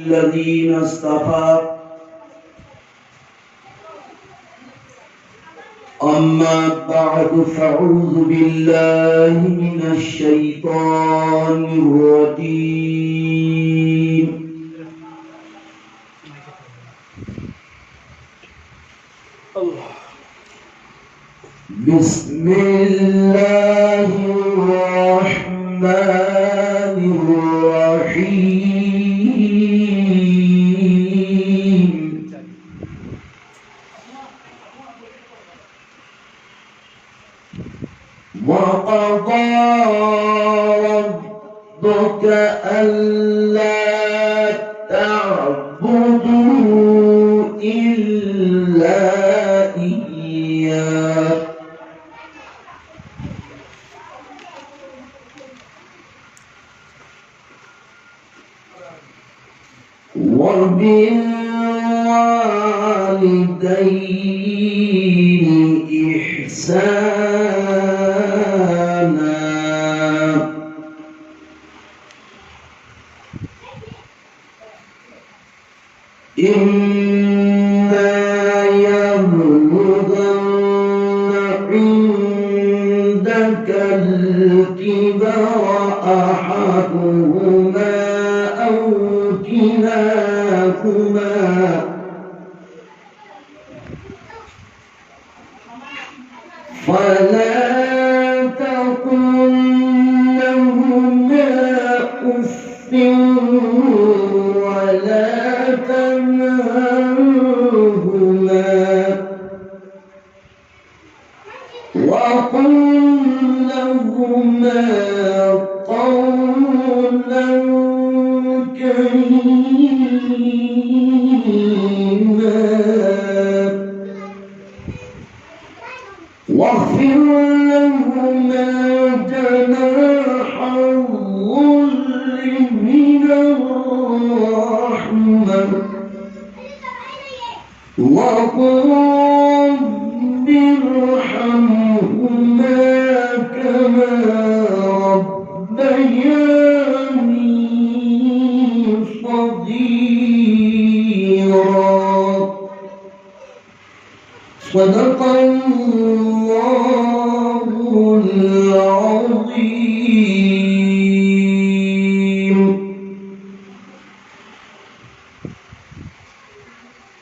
الذين اصطفى أما بعد فأعوذ بالله من الشيطان الرجيم بسم الله الرحمن الرحيم وقضى ربك ألا تعبدوا إلا إياه وبالوالدين إحسانا إما يبلغن عندك الكبر أحدهما أو كلاهما فلا تقل لهما أف ولا تنهرهما وقل لهما قولا كريما واخفض لهما جناح الذل من الرحمة وقل رب ارحمهما كما ربياني صغيرا صدق الله العظيم.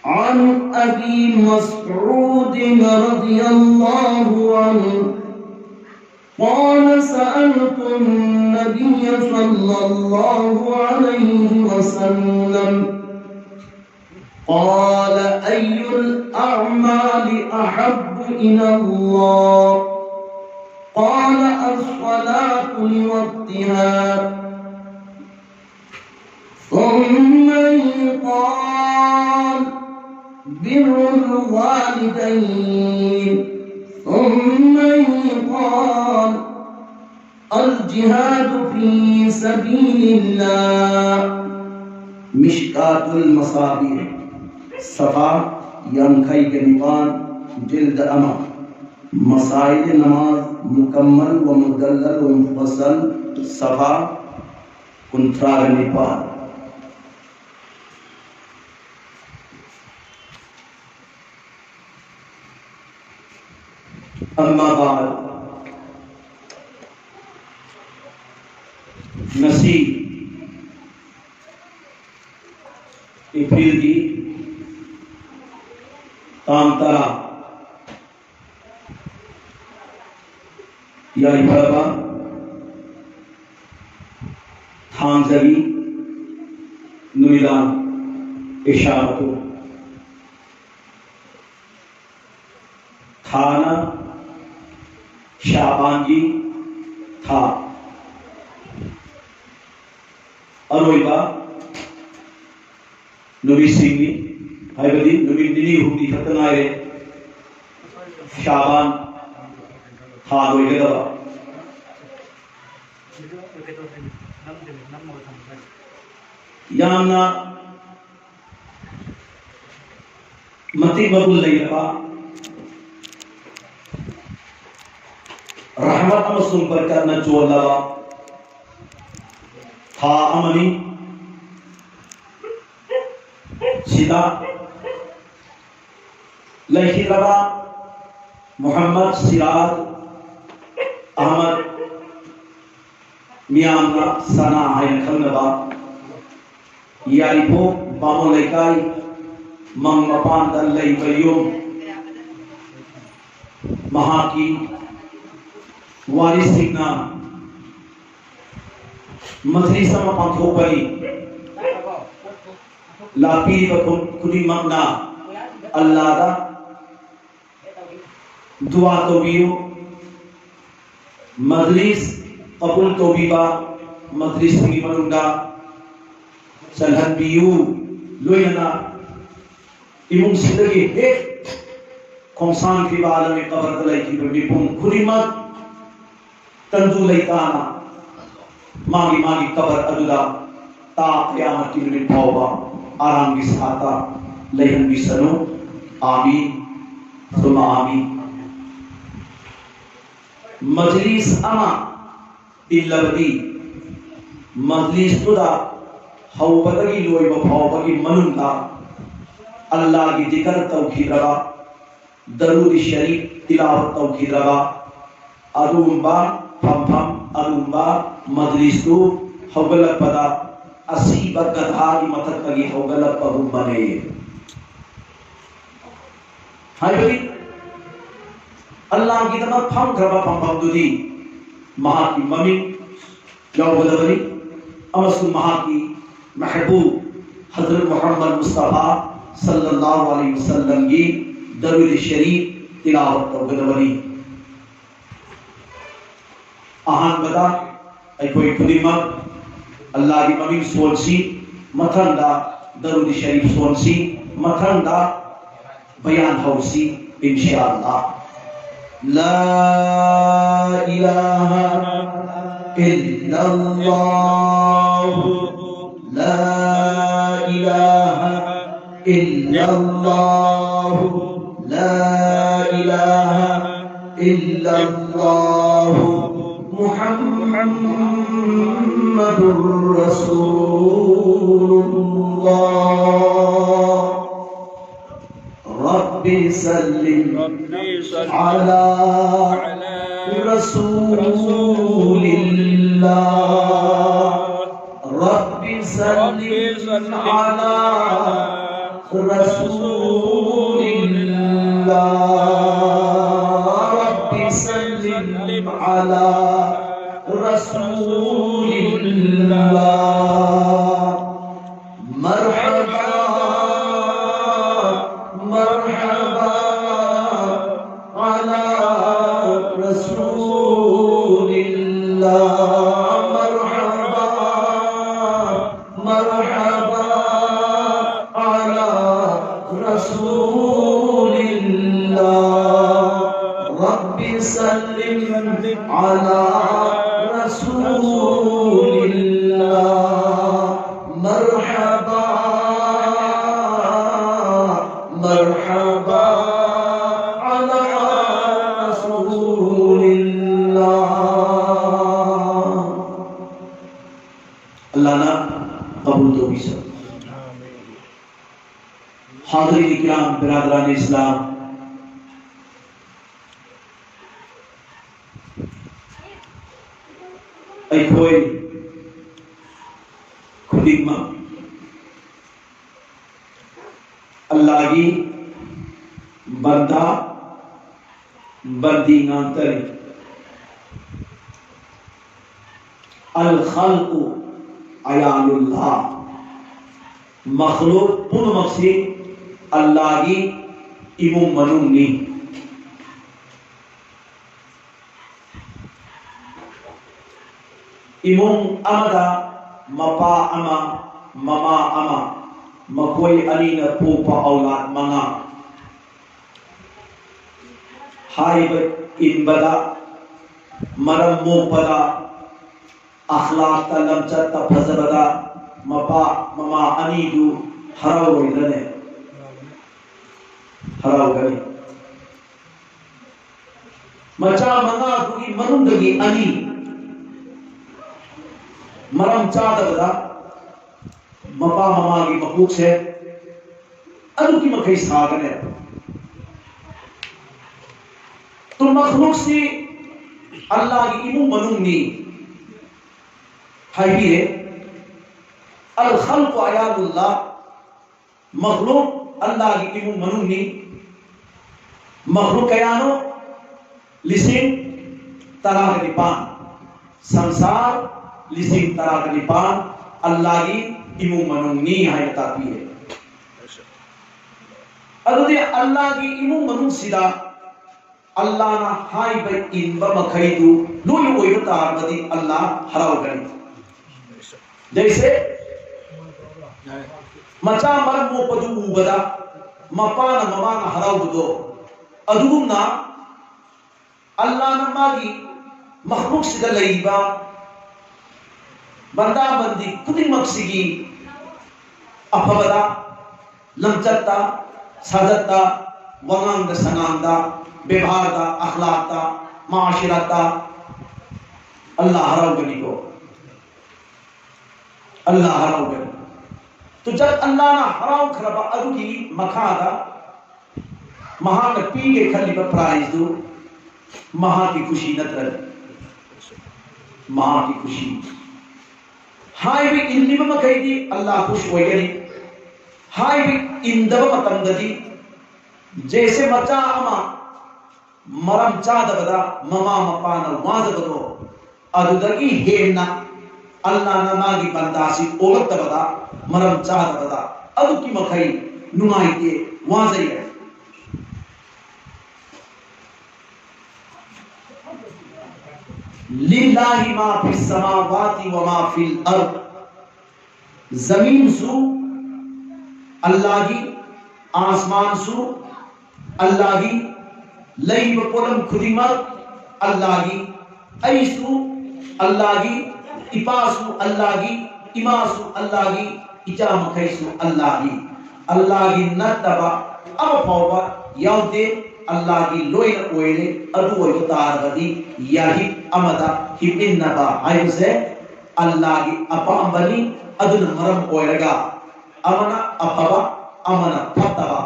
عن أبي مسعود رضي الله عنه قال سألت النبي صلى الله عليه وسلم قال أي الأعمال أحب إلى الله قال الصلاة لوقتها ثم قال بر الوالدين ثم قال الجهاد في سبيل الله. مشکات المصابیح صفا यांखाई के निपान जिल्द अमा मसाइल नमाज मुकम्मल व मुदल्लल व मुफस्सल सफा 19 निपान. अम्मा बाद नसी अप्रैल की तामतरा या इबाबा थामजवी नुमिलान इशारतो थाना शाबानजी था अरोइबा नुबी सिंगी हाइबदी नुबी दिनी हुदी खतनाए शाबान था रोइगदा यामना मती बबुल लैया रहमत अमसुम बरकत न चोला था अमनी सिदा लखीद्रबा मोहम्मद सिराज अहमद मियामना सना है खंगबा यारिपो बामो लेकाई मंग मपान दल लेबयुम महाकी वारिसिंगना मजलिस sama pangkopani lapi kuni magna Allah da dua tobiyo majlis qabul tobiba majlis ni manunda salhan biyu loyana imung sidagi ek khongsan ki bala me qabr dalai ki bipung khurimat tanzu laitana मागी मागी cover अदुदा ता क़यामत की minute पाओबा आराम की साता लहन की सनो आमीन सुमा आमीन मजलिस अमा इल्लबदी मजलिस तुदा हौबदगी लोई बफाओबगी मनुंदा अल्लाह की जिक्र तौहीद रवा दरूद शरीफ तिलावत तौहीद रवा अरुंबा फम फम अरुंबा मजलिस तो हौगलक पदा असी बगधा की मथक तगी हौगलक पगु बने हाय बली अल्लाह की तरफ फम करबा फम फम दुदी महा की ममी जाओ बदबली अमसु महा की महबूब हजरत मोहम्मद मुस्तफा सल्लल्लाहु अलैहि वसल्लम की दरूद शरीफ तिलावत तो बदबली आहान बदा कोई खुदिमत अल्लाह की ममीन सोनसी मथंदा दरूद शरीफ सोनसी मथंदा बयान हौसी इंशाअल्लाह ला इलाहा इल्लल्लाह ला इलाहा इल्लल्लाह ला इलाहा इल्लल्लाह मुहम्मदुर रसूलुल्लाह रब्बि सल्लिम अला रसूलिल्लाह रब्बि सल्लिम अला रसूलिल्लाह रब्बि सल्लिम अला रसूलिल्लाह मरहबा मरहबा अला रसूलिल्लाह मरहबा मरहबा अला रसूलिल्लाह रब्बि सल्लिम अला रसूलिल्लाह मरहबा मरहबा अला रसूलिल्लाह अल्लाह ना कबूल तो भी सब हाज़रीन इकराम बिरादरान इस्लाम अखोई खुदिमा अल्लाह की बंदा बंदी नांतर अल खल्क़ु अयालुल्लाह मखलूक पुन मक्सी अल्लाह की इमु मनुनी इमुंग अमदा मपा अमा ममा अमा मकोई अनीना पोपा औलाद मंगा हाइब इनबदा मरम मोपदा अखलाक तलमचत फजबदा मपा ममा अनीदु हराव वैदने हराव गनी मचा मंगा दुगी मनुंदगी अनी मरम चादबदा मपा ममा की मकूक से अदुकी मखई सागने तो मखलूक से अल्लाह की इमु मनुनी हाइए अल खल्क़ आयातुल्लाह मखलूक अल्लाह की इमु मनुनी मखलूक कयानो लिसिंग तराग निपान संसार लिसिंग तराग निपान अल्लाह की इमु मनुनी है ताकि है अदुदे अल्लाह की इमु मनु सिदा अल्लाह ना हाई भाई इनबा मखैदु लोई ओई तारबदी अल्लाह हरावगनी जैसे मचा मर मोपदु उबदा मपान ममान हरावदो अदुगुमना अल्लाह ना मागी मखलूक सिदा लईबा बंदा बंदी कुदिंग मक्सिगी अफबदा लमचत्ता साजत्ता वंगांग सनांदा व्यवहार का अखलाक का माशिरत का अल्लाह हरावगनी को अल्लाह हरावगनी तो जब अल्लाह ना हराव खरबा अदुगी मखादा महा के पी के खली पर प्राइज दो महा की खुशी नतर महा की खुशी हाय भी इल्मी में कही थी अल्लाह खुश हो गई हाय भी इंदव मतंगदी जैसे मचा अमा मरम चादबदा ममा मपान वाजबदो अदुदगी हेना अल्लाह नमागी बंदासी ओलतबदा मरम चादबदा अदुकी मखई नुमाइते वाजय लिल्लाहि मा फिस समावाति व मा फिल अर्द जमीन सु अल्लाह की आसमान सु अल्लाह की लई बकोलम खुदिमत अल्लाह की ऐसु अल्लाह की इपासु अल्लाह की इमासु अल्लाह की इजाम खैसु अल्लाह की नतबा अब पावा याउते अल्लाह की लोय ओइले अदु ओइ तारबदी याहि अमदा हिबिनबा आइसे अल्लाह की अपांबनी अदुन मरम ओइरगा अमना अफबा अमना फतबा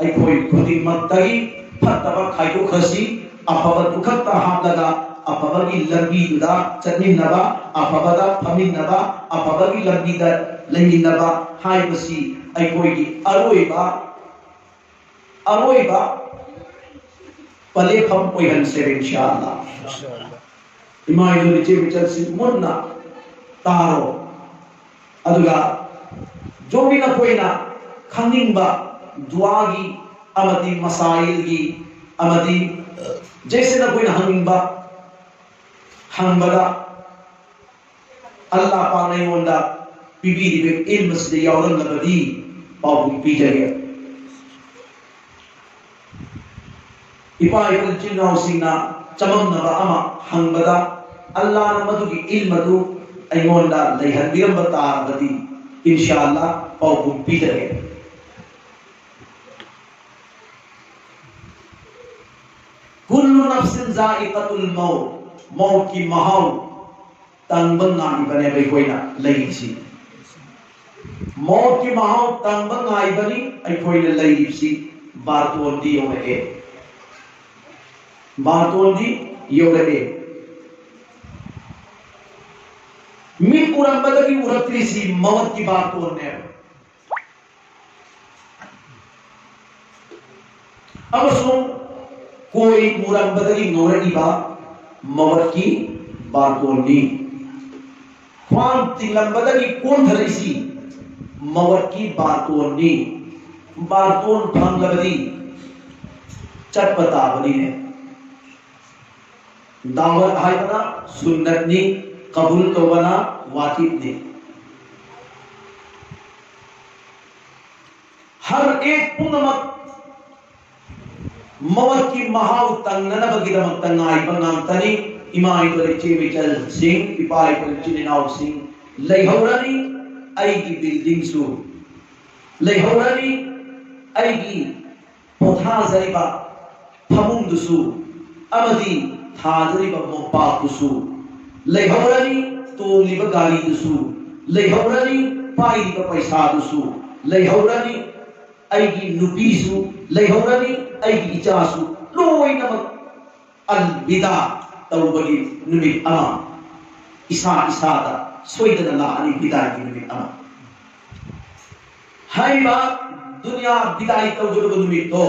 आई कोई खुदिमत तगी फतबा खाइदो खसी अफबा दुखता हादगा अफबा की लंबी दुदा चनिनबा अफबा फमिनबा अफबा की लंबी द लंगिनबा हाय बसी आई कोई की अरोइबा पले फम कोई हंसे इंशाअल्लाह इमाइदो रिचे विचल से मुन्ना तारो अदुगा जो भी ना कोई ना खनिंबा दुआगी अमदी मसाइल की अमदी जैसे ना कोई ना हंगिंबा हंगबदा अल्लाह पाक ने वंदा बीबी दिबे इल्म से यावरन लगदी पापु पीजगे इपाय को चिन्नाव सिंना चमम नबा अमा हंगबदा अल्लाह न मधु की इल्म दु अयोंदा लैहदिरम बता बदी इंशाअल्लाह पापु पीजगे कुल्लु नफ्सिन जाइक़तुल मौत की महाव तंगबंगानी बने भाई कोई ना लगी सी मौत की महाव तंगबंगाई बनी आई कोई ना लगी सी बातोंदी योरे बातोंदी योरे मिट उरंबद की उरत्री सी मौत की बातोंने अब सुन कोई मुरब्बदगी नोरनी बा मवत की बारकोनी ख्वान तिलंबदगी कौन धरैसी मवत की बारकोनी बारकोन फंग लगदी चटपटा बनी है दावत हाय बना सुन्नत ने कबूल तो बना वाजिब ने हर एक पुनमत मौत की महाव तंगना बगिरम तंगाई बंगाम तनी इमाई तो लेचे विचल सिंह पिपाई को लेचे नाव सिंह लैहौरानी आई की बिल्डिंग सु लैहौरानी आई की पोथा जरिबा फमुंग दुसु अमदी था जरिबा मोपा दुसु लैहौरानी तो लिबा गाली दुसु लैहौरानी पाई लिबा पैसा दुसु लैहौरानी ꯑꯩꯒꯤ ꯅꯨꯄꯤꯁꯨ ꯂꯩꯍꯧꯔꯅꯤ ꯑꯩꯒꯤ ꯏꯆꯥꯁꯨ ꯂꯣꯏꯅꯃꯛ ꯑꯜꯕꯤꯗꯥ ꯇꯧꯕꯒꯤ ꯅꯨꯃꯤꯠ ꯑꯃ ꯏꯁꯥ ꯏꯁꯥꯗ ꯁꯣꯏꯗꯅ ꯂꯥꯛꯑꯅꯤ ꯕꯤꯗꯥꯏꯒꯤ ꯅꯨꯃꯤꯠ ꯑꯃ ꯍꯥꯏꯕ ꯗꯨꯅꯤꯌꯥ ꯕꯤꯗꯥꯏ ꯇꯧꯗꯧꯔꯕ ꯅꯨꯃꯤꯠꯇꯣ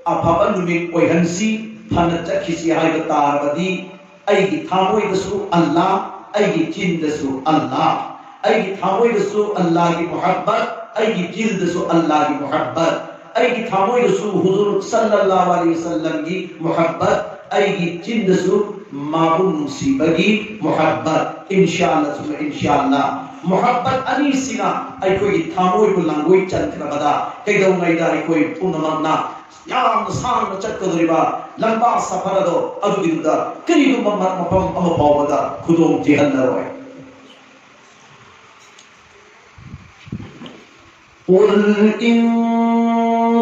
ꯑꯐꯕ ꯅꯨꯃꯤꯠ ꯑꯣꯏꯍꯟꯁꯤ ꯐꯅ ꯆꯠꯈꯤꯁꯤ ꯍꯥꯏꯕ ꯇꯥꯔꯕꯗꯤ ꯑꯩꯒꯤ ꯊꯃꯣꯏꯗꯁꯨ ꯑꯜꯂꯥ ꯑꯩꯒꯤ ꯆꯤꯟꯗꯁꯨ अल्लाह अयगी थामोयदसु अल्लाह की मोहब्बत अयगी दिलदसु अल्लाह की मोहब्बत अयगी थामोयदसु हुजूर सल्लल्लाहु अलैहि वसल्लम की मोहब्बत अयगी चिंदसु माबून मुसीबगी मोहब्बत इंशाअल्लाह मोहब्बत अनीसिना अयकोई थामोय को लांगोय चंत्रबदा कैदौंगैदा अयकोई पुनमना याम सांग चक्कदरिबा लंबा सफरदो अदुगिदा करिगुम मफम अमफावदा खुदोम जेहल्लरोय قل إن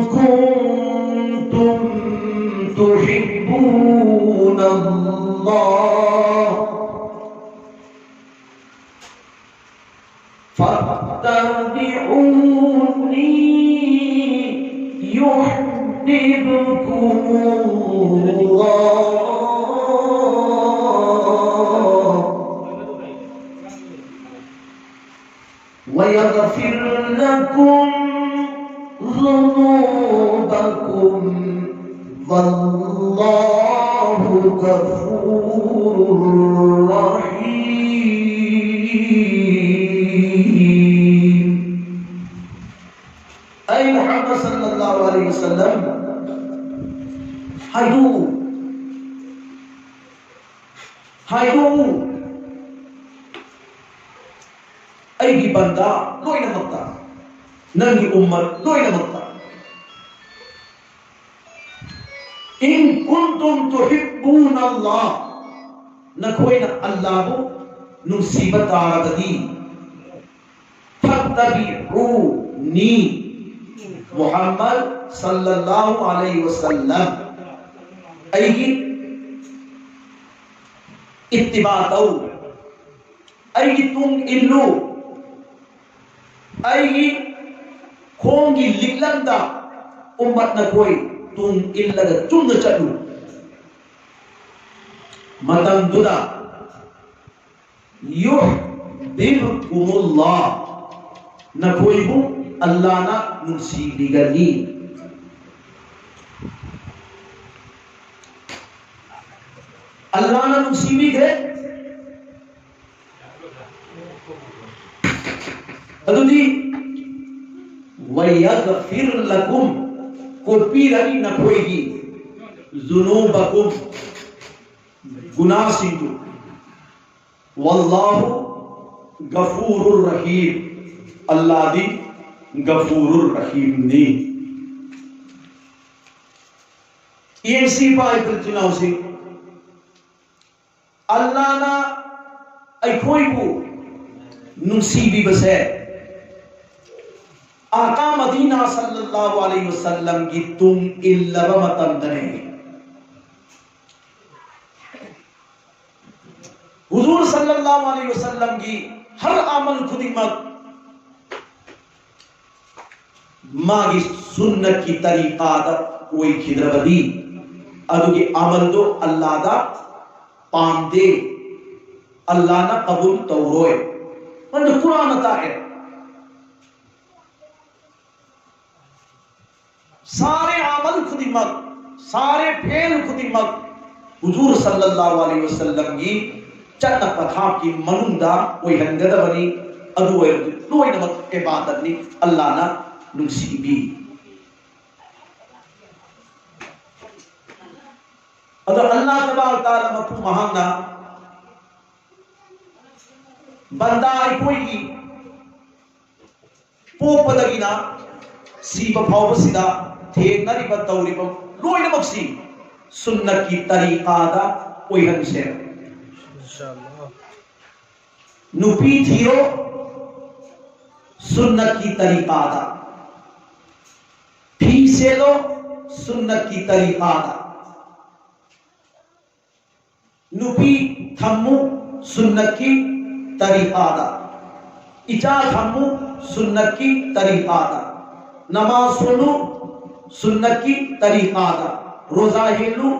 كنتم تحبون الله فاتبعوني يحببكم الله ويغفر لكم ذنوبكم والله غفور رحيم أي محمد صلى الله عليه وسلم हाइदू अयगी बंदा लोइनमक्ता नंगी उम्मत लोइनमक्ता इन कुंतुम तुहिब्बून अल्लाह नखोइना अल्लाह नुसीबत आरगदी फत्तबिऊनी मुहम्मद सल्लल्लाहु अलैहि वसल्लम अयगी इत्तिबा तौ अयगी तुम इल्लू अयगी खोंगी लिखलंदा उम्मत न कोई तुम इल्लगा चुन चलू मतम दुदा युहब्बिकुमुल्लाह न कोई हूँ अल्लाह ना नुसीबी गनी अल्लाह ना नुसीबी गए अदुदी वयगफिर लकुम को पीरनी न कोईगी जुनूबकुम गुनाह सिंधु वल्लाहु गफूरुर रहीम अल्लाह दी गफूरुर रहीम नी ईएमसी पाई प्रतिनाव से अल्लाह ना अखोईबू नुसीबी बसे आका मदीना सल्लल्लाहु अलैहि वसल्लम की तुम इल्लव मतम दने हुजूर सल्लल्लाहु अलैहि वसल्लम की हर अमल खुदिमत मागी सुन्नत की तरीका दा कोई खिदरबदी अदुगी अमल दो अल्लाह दा पांदे अल्लाह ना कबूल तौरोए मन कुरान ताहे सारे अमल खुदिमत सारे फेल खुदिमत हुजूर सल्लल्लाहु अलैहि वसल्लम की चन्न पथा की मनुंदा कोई हंगदबनी अदुए लोइनमक इबादत नि अल्लाह ना नुसीबी अदो अल्लाह तबारक तआला मफु महांगा बंदा कोई पोपदगिना सीब फावबसिदा थेगनरिबा तौरिबा लोइनमक्सी सुन्नत की तरीकादा ओइहनसे इंशाअल्लाह नुपी थियो सुन्नत की तरीकादा फीसेलो सुन्नत की तरीकादा नुपी थम्मु सुन्नत की तरीकादा इचा थम्मु सुन्नत की तरीकादा नमाज सोनू सुन्नत की तरीका दा, रोजा हेलू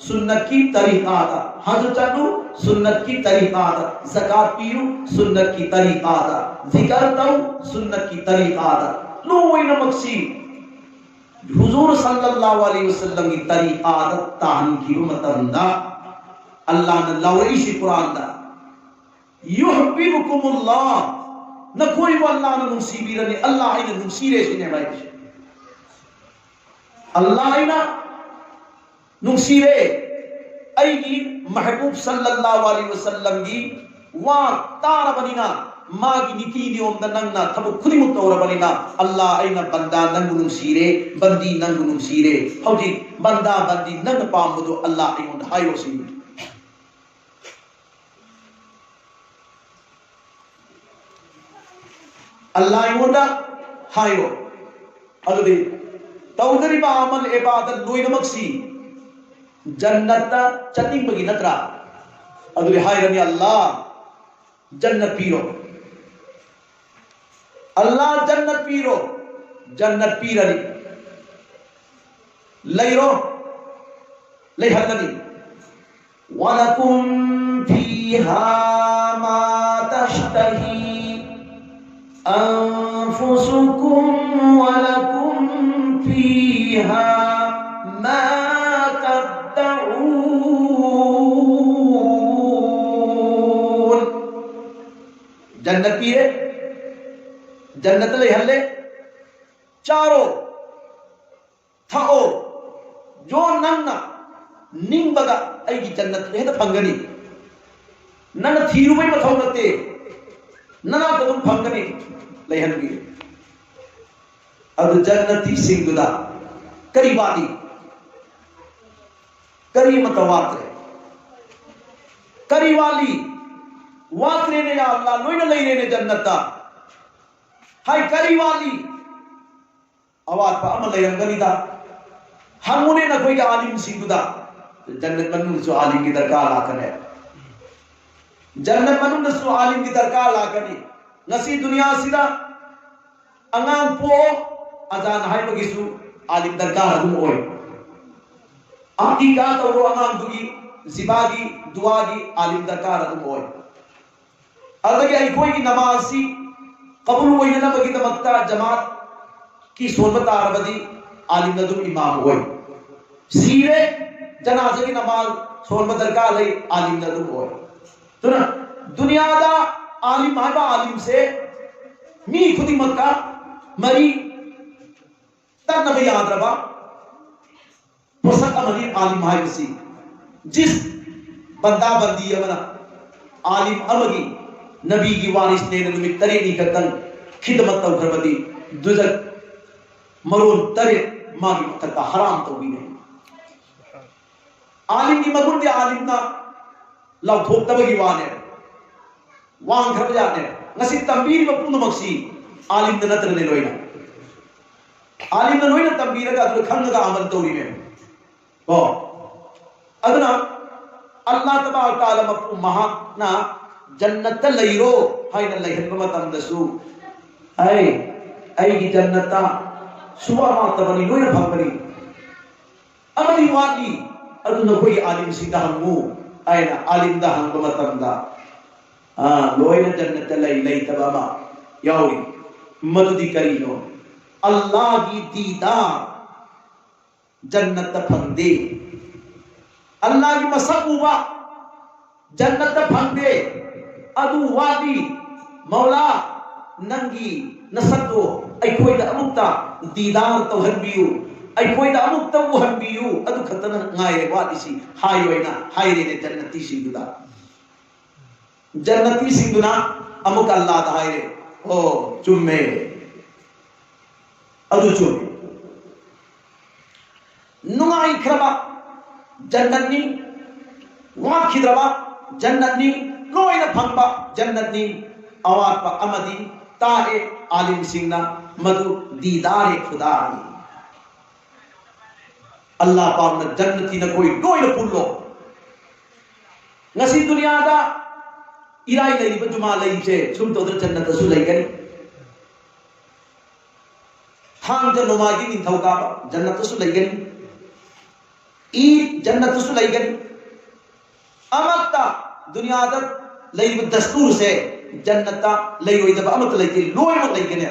सुन्नत की तरीका दा, हज चलू सुन्नत की तरीका दा, ज़कात पीयू सुन्नत की तरीका दा, जिक्र करू सुन्नत की तरीका दा। लोई नमक्सी हुजूर सल्लल्लाहु अलैहि वसल्लम की तरीका दा तान की मतंदा अल्लाह ने लवईशी कुरान दा युहब्बुकुमुल्लाह न कोई वो अल्लाह ने नुसीबी रनी अल्लाह ने नुसीरे सिने भाई अल्लाह ना नुसीरे अयगी महबूब सल्लल्लाहु अलैहि वसल्लम की वा तारा बनिना मागी नीति दी ओम नंगना थबु खुदी मुतौर बनिना अल्लाह आइना बंदा नंगु नुसीरे बंदी नंगु नुसीरे हौजी बंदा बंदी नंग पामुदो अल्लाह आइन हायो सी अल्लाह आइन हायो अदुदे तौदरी बा अमल इबादत लोई नमक्सी जन्नत चटिंग बगी नत्रा अदुदे हायरनी अल्लाह जन्नत पीरो अल्लाह जन्नत पीरो जन्नत पीरनी लैरो लैहल्लनी वलकुम फीहा मा तश्तही अनफुसुकुम वलकुम फीहा मा तद्दऊन। जन्नत पीरे जन्नत ले हल्ले चारो थाओ जो नन्ना निंग बगा ऐगी जन्नत में तो फंगनी नन्ना थीरु में मथौ नते नन्ना तो तुम फंगनी ले हल्ली अब जन्नती सिंगुदा करीबादी करी मतवात्रे करी वाली वात्रे ने या अल्लाह लोई न ले ने जन्नता हाय करी वाली आवाज पर अमल रंगनी था हमने न कोई आलिम सिंगुदा जन्नत मनु सो आलिम की दरकार लाकने जन्नत मनु सो आलिम की दरकार लाकनी नसी दुनिया सिदा अंगाम पो अजान हाय बगिसु आलिम दरकार दुम ओय आकी का तो वो अंगाम दुगी जिबागी दुआगी आलिम दरकार दुम ओय अलगे आई कोई की नमाज़ी कबूल हुई ना बगी तमक्ता जमात की सोबत आरबदी आलिम नदुम इमाम हुए सीरे जनाजे की नमाज सोबत दरकार ले आलिम नदुम हुए तो ना दुनिया दा आलिम मायबा आलिम से मी खुदी मक्का मरी तब नबी याद रबा पुसक अमली आलिम हाय सी जिस बंदा बंदी अमना आलिम अमगी नबी की वारिस ने नबी तरे नी करतन खिदमत तो करबदी दुजक मरून तरे मागी तक हराम तो भी नहीं आलिम की मगुन दे आलिम ना लव थोक तबगी वाने वांग घर जाने नसी तंबीर में पूर्ण मक्सी आलिम ने नतर ने लोइना आलिम ने लोइना तंबीर का तो खंग का अमल तोरी में ओ अदना अल्लाह तबारक तआला मपु महाना जन्नत लैरो हाय न लैहन बमतम दसु ऐ की जन्नता सुवा मातबनी लोय भंगरी अमली वाली अदु न कोई आलिम सीधा हमु ऐ ना आलिम दा हम बमतम दा लोय न जन्नत लै तबामा यावी मददी करीनो अल्लाह की दीदार जन्नत फंदे अल्लाह की मसबूबा जन्नत फंदे अदु वादी मौला नंगी नसतो अखोइदा अमुक्ता दीदार तो हनबियु अखोइदा अमुक्ता वो हनबियु अदु खतन ngaye वादिसी हायोइना हायरे ने जन्नती सिंगुदा अमुक अल्लाह दा हायरे ओ चुम्मे अदु चुम्मे नुंगाई खरबा जन्नतनी वा खिद्रबा जन्नतनी लोयना फंबा जन्नतनी अवात पा अमदी ताए आलिम सिंगना मधु दीदार खुदा अल्लाह पाक न जन्नती न कोई लोयना पुल्लो ngasi दुनिया दा इराई लई जुमा लई से सुम तो जन्नत सु लई गनी थांजा नोमागी निंथौका जन्नतसु लैगनी ईद जन्नतसु लैगनी अमत्ता दुनियादा लैब दस्तूर से जन्नता लैरोइदबा अमत लैते लोयमत लैगने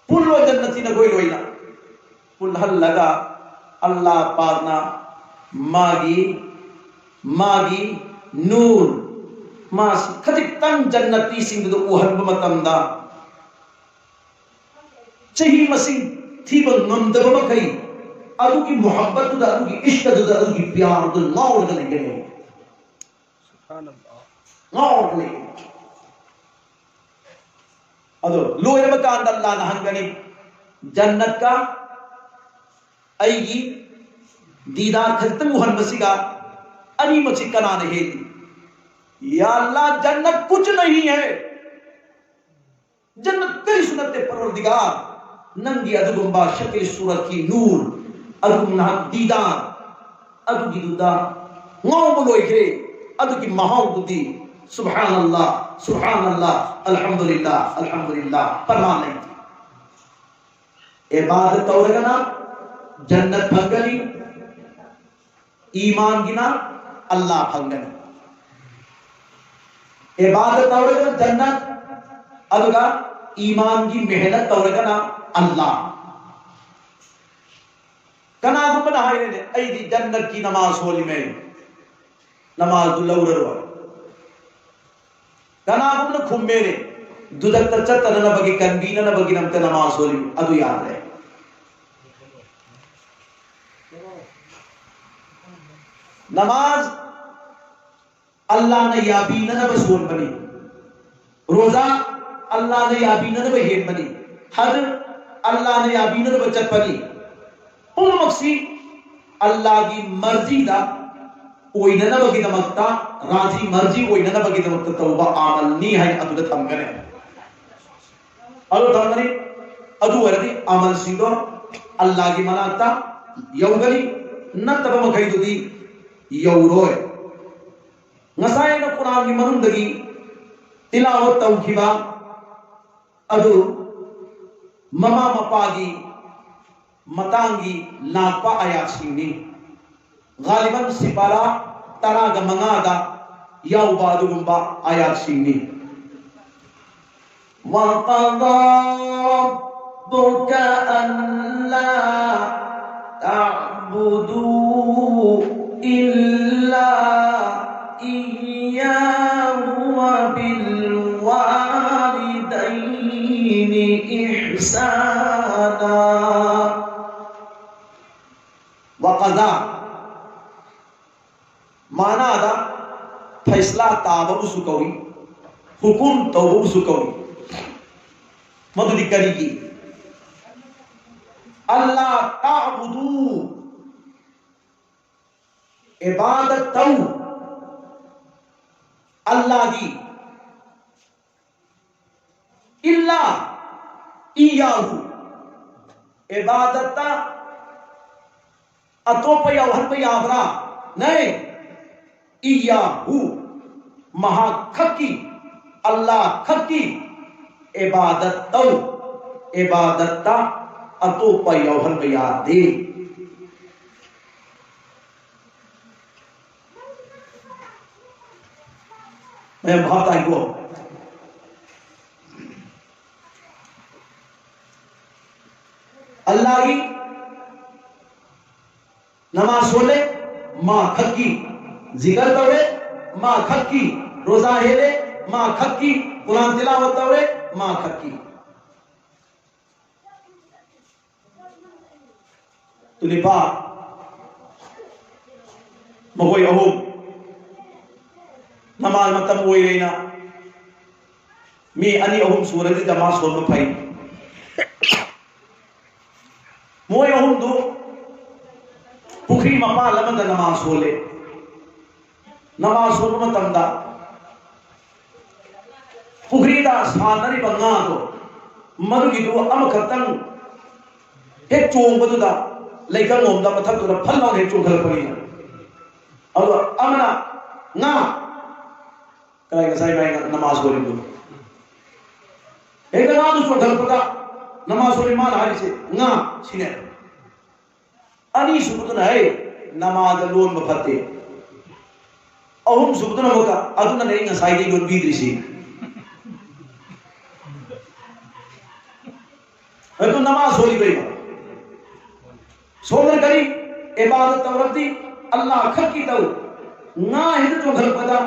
पुल्लो जन्नती न गोई लोइना पुल्हल लगा अल्लाह पाकना मागी नूर मास खजितंग जन्नती सिंह दो उहनब मतमदा चही मसिंग थीब नमदब मखई अदुगी मोहब्बत दा अदुगी इश्क दा अदुगी प्यार दा लाउड दा लगे सुभान अल्लाह लाउड लगे अदो लोयरब कांद अल्लाह ना हंगनी जन्नत का आएगी दीदार खजितंग उहनब सिगा अनी मची कना नहीं या अल्लाह जन्नत कुछ नहीं है जन्नत तेरी सुन्नत परवरदिगार नंगी अदुगुंबा शक्ल सूरत की नूर अदुगुना दीदार अदुगी दुदा ngau boloi kre adugi mahau dudi subhanallah alhamdulillah Parman इबादत औरगना जन्नत भंगनी ईमान गिना अल्लाह भंगनी इबादत औरगना जन्नत अदुगा ईमान की मेहनत औरगना अल्लाह कना गुमन हाय ने ऐदी जन्नत की नमाज होली में नमाज दुलौरवा कना गुमन खुम्मे ने दुदक चत्तर न बगी कनबीन न बगी नमते नमाज होली अदु याद है नमाज अल्लाह ने याबीन न बसोन बनी रोजा अल्लाह ने याबीन न बहेन बनी हज अल्लाह ने याबीन न बचत बनी उन मक्सी अल्लाह की मर्जी दा ओइना न बगी नमकता राजी मर्जी ओइना न बगी नमकता तौबा अमल नी है अदु थमगने अदु थमगने अदु वरदी अमल सिंगो अल्लाह की मनाता यौगनी न तब मखैदुदी यौरोय ngасai na Quran ki manundagi tilawat tawkiba adu mama mapagi matangi lapa ayat sini galiban sipara taraga mangaga yau badu gumba ayat sini wa qadha rabbuka alla ta'budu illa iyyahu wa bil walidayni ihsana wa qadha माना दा फैसला ताब उसुकवी हुकुम तौब उसुकवी मदुदी करी की अल्लाह ताबुदू इबादत तौ अल्लाह की इल्ला इयाहु इबादत अतोप या हर पे याबरा नहीं इयाहु महाखकी अल्लाह खकी इबादत तौ इबादत अतोप या हर पे याद दे मैं बहुत आई को अल्लाह की नमाज सोले मां खक्की जिक्र तवे मां खक्की रोजा हेले मां खक्की कुरान तिलावत तवे मां खक्की तुलिपा मगोई अहो नमाज मतम ओई रेना मी अनि अहुम सूरज जमा सोम फई मोय अहुम दो पुखरी ममा लमद नमाज सोले नमाज सोम मतमदा पुखरी दा सानरी बंगा तो मरुगी दो अम खतंग हे चोंग बदुदा लेकर मोमदा मथक तो फल ना हे चोंगल पड़ी और अमना ना कलाई का साई भाई नमाज बोले दो एक नमाज उसको ढल पता नमाज सोली मान हारी से nga sine ani subuduna hai namaz loan bafate ahum subuduna moka aduna nei nga sai di loan bidrisi itu namaz soli beba solar kari ibadat tawrati Allah khaki tau nga hidu to ghar pada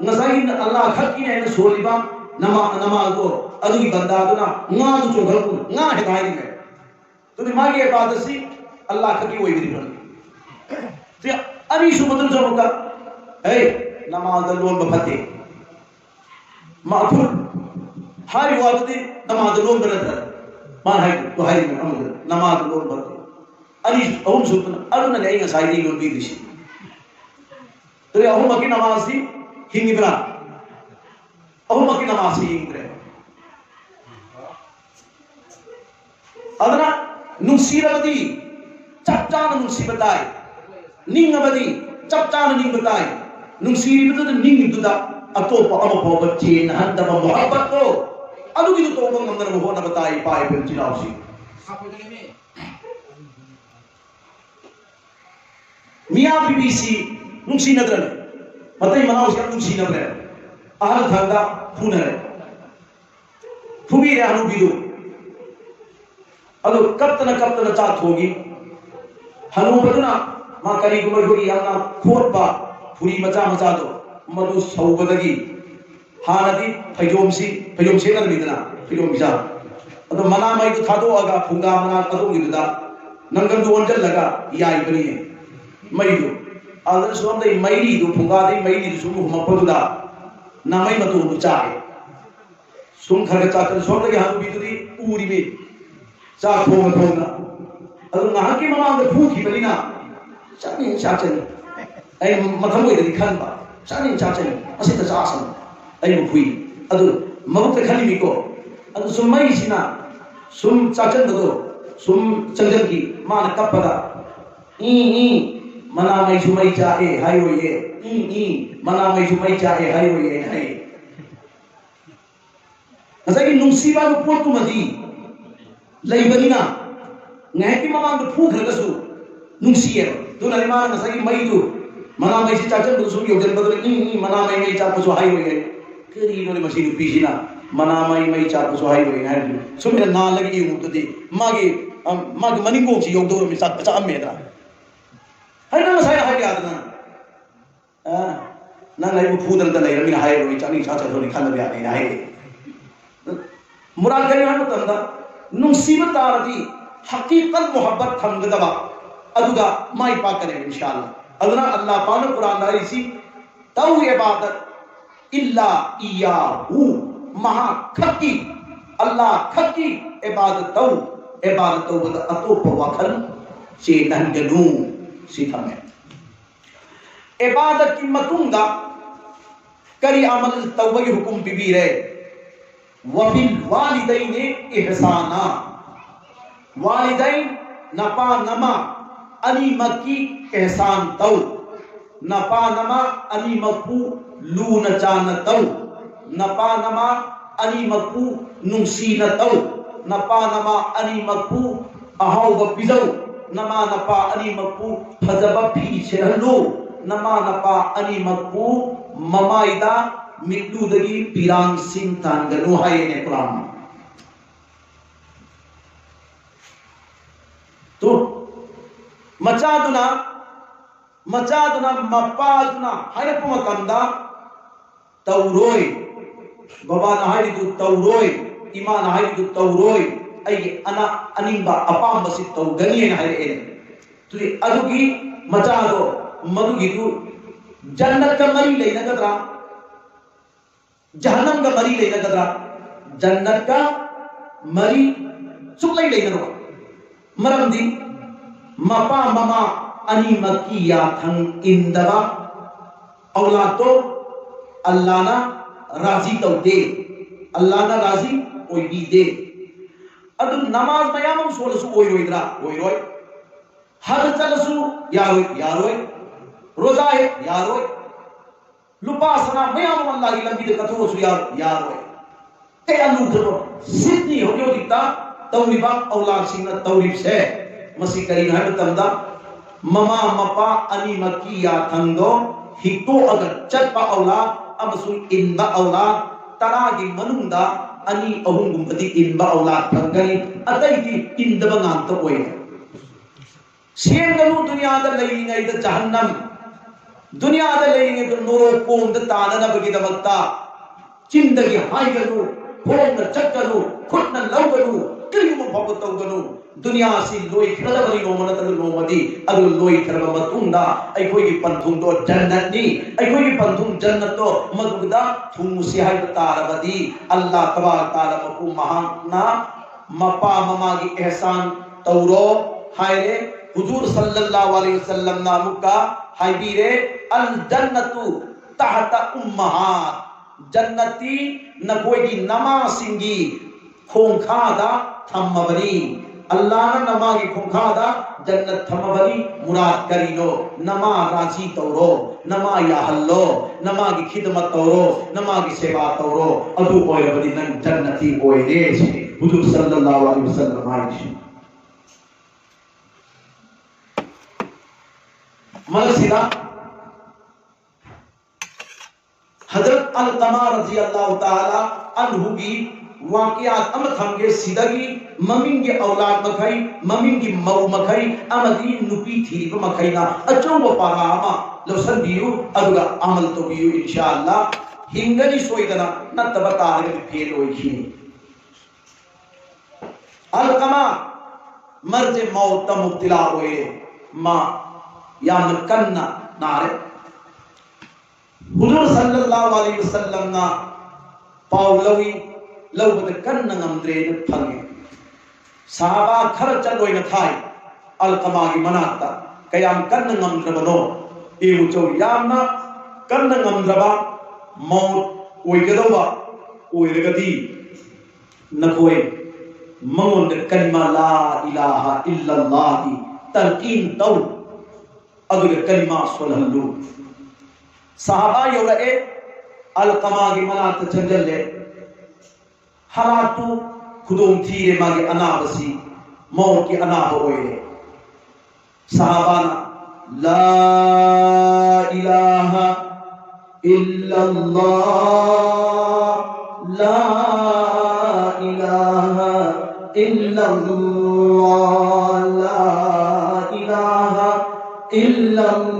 ngasai Allah khaki ne soli ba namaz ko adu banda aduna nga du to ghar ko nga hidayat me to dimagi ibadat si Allah khaki woi bidi ban te ani subudun jamuka hey namaz loan bafate ma'fur hari waqti namaz loan banata मान है तो है में हम नमाज loan पढ़ते अली अहम सुतन अरुण ने इंग साइडी लोन भी दिशी तो अहम की नमाज सी हिंगिब्रा अहम की नमाज सी हिंगिब्रा अदना नुसीरबदी चपचान नुसीबताई निंगबदी चपचान निंगबताई नुसीरबदी निंगिबदा अतोप अमपो बच्चेन हंदब मोहब्बत को अदुगी तो तोबंग अंदर वो होना बताई पाए फिर चिनाउसी मियां बीबीसी नुक्सी नदरन मतई मनाउस का नुक्सी नदरन आहल थांगा फुनर फुबी रे अनु बिदु अदु कप्तन चात होगी हनु बदना मा करी गुमर होगी याना खोटबा फुरी मचा दो मधु सौबदगी हानदी फैजोम से न मिदना फैजोम बिजा अदो मना मई तो थादो आगा फुंगा मना कदो गिदा नंगन दो अंजल लगा याई बनी है मई दो आदर सोम दे मईरी दो फुंगा दे मईरी दो सुमु मपदुदा ना मई मतु बुचाए सुम खरग चाकर सोम दे हां बिदुदी पूरी में चा फोंगा अदो ना के मना दे फूकी बलिना चानी चाचनी ऐ मथम होई दे खान बा चानी चाचनी असे त चासन आई मुखुई अदु मबुक खनी मिको अदु सुमई सिना सुम चाचन दो सुम चंदन की मान कपदा ई मना मई सुमई चाहे हाय होये ई मना मई सुमई चाहे हाय होये हाय असकी नुसीबा को पोतु मदी लईबनिना ngaki mamang do fu khagasu nungsiye do na ma nasaki mai do mana mai si chacha do sum yogen badal E mana mai cha ko so hayi hoye keri no le machine pisina mana mai cha ko so hayi hoye na sum me na lagi mu to de magi maningo si yogdo mi sa cha amme da hai na sai hai ya da na lai mu fu dal da lai mi hayi hoye cha ni cha cha so ni khan da ya ni hayi murad kari han to da nungsiba tarati हकीकत मोहब्बत थमगदबा अदुगा माई पा करे इंशाअल्लाह अदना अल्लाह पाक कुरान दारी सी तौ इबादत इल्ला इयाहू महा खकी अल्लाह खकी इबादत तौ बद अतोप वखल से नंगनु सिथमे इबादत की मतुंगा करी अमल तौबा की हुकुम बिबी रे वबिल वालिदैन इहसाना वालिदैन नपा नमा अली मक्की एहसान तौ नपा नमा अली मक्कू लू नचान तौ नपा नमा अली मक्कू नुंसी न तौ नपा नमा अली मक्कू अहाउ बिजौ नमा नपा अली मक्कू फजब फी छहलो नमा नपा अली मक्कू ममाइदा मिट्टूदगी पिरांग सिंह तांगनु हाय ने कुरान तो मचादुना मपादुना हायप मतंदा तौरोय बाबा ना हाय दु तौरोय इमा ना हाय दु तौरोय आई अना अनिंबा अपाम बसि तौगनी ना हाय ए तो अदुगी मचादो मदुगी दु जन्नत का मरी लेना गदरा जहन्नम का मरी लेना गदरा जन्नत का मरी सुख लेना मरमदी मपा ममा अनि मकिया थंग इंदबा औलाद तो अल्लाह ना राजी तो दे अल्लाह ना राजी कोई भी दे अदु नमाज मयामम सोलसु ओय रोइद्रा ओय रोय हज चलसु यारोय रोजा है यारोय लुपासना मयामम अल्लाह की लंबी दे कथो सु यारोय ते अनु खतो सिद्धि हो गयो दिता तौरिबा औलाद सिंह तौरिब से मसी करी है तंदा ममा मपा अनि मकी या थंदो हितो अगर चटपा औलाद अमसु इनबा औलाद तरागी मनुंदा अनि अहुंगुंबदी इनबा औलाद फंगनी अतैदी इनदबा गांत ओय सेंगनु दुनिया दा लैंगै दा जहन्नम दुनिया दा लैंगै दा नोरो कोम दा ताननबगी दमक्ता चिंदगी हाइगनु होंग चक्कनु खुटन लौगनु करियु भव तौगनु दुनिया से लोई खरबरी नोमन तन नोमदी अदु लोई खरब मतुंदा अखोगी पंथुं दो जन्नत नी अखोगी पंथुं जन्नत तो मदुगदा थुमु सिहाय तारबदी अल्लाह तबारक तआला मकु महाना मपा ममागी एहसान तौरो हायरे हुजूर सल्लल्लाहु अलैहि वसल्लम नामुका हायबीरे अल जन्नतु तहत उम्महात जन्नती नकोगी नमा सिंगी खोंखादा थम्मबनी अल्लाह ना नमा की खोंखादा जन्नत थम्मबनी मुराद करीनो नमा राजी तौरो नमा या हल्लो नमा की खिदमत तौरो नमा की सेवा तौरो अदु ओयबदी नन जन्नती ओयरे छे हुजूर सल्लल्लाहु अलैहि वसल्लम आइछ मलसिला हजरत अलकमा रजी अल्लाह ताला अन्हु की वाकयात अम थंगे सिदगी ममिंगे औलाद मखई ममिंगे मौ मखई अमदी नुपी थीरिब मखईना अचौब पारामा लौसन बियु अदुगा अमल तो बियु इंशाअल्लाह हिंगनी सोइदना नतब तारगे फेल होइखी अलकमा मर्ज मौत मुब्तला होए मा याम कन्ना नारे हुजूर सल्लल्लाहु अलैहि वसल्लम ना पावलवी लौबद कन्न नमद्रे फंगे साहबा खर चलोय न थाई अलकमा की मनाता कयाम कन्न नमद्रबनो एउ चौ यामना कन्न नमद्रबा मौत ओइगदोबा ओइरगदी नखोय मंगोन कलिमा ला इलाहा इल्लल्लाह की तलकीन तौ अदुग कलिमा सोलहल्लु साहबा योरए अलकमा की मनात चंजले हालातु खुदों थीरे मागे अनाबसी मौत की अनाब होए साहबाना ला इलाहा इल्लल्लाह ला इलाहा इल्लल्लाह ला इलाहा इल्लल्लाह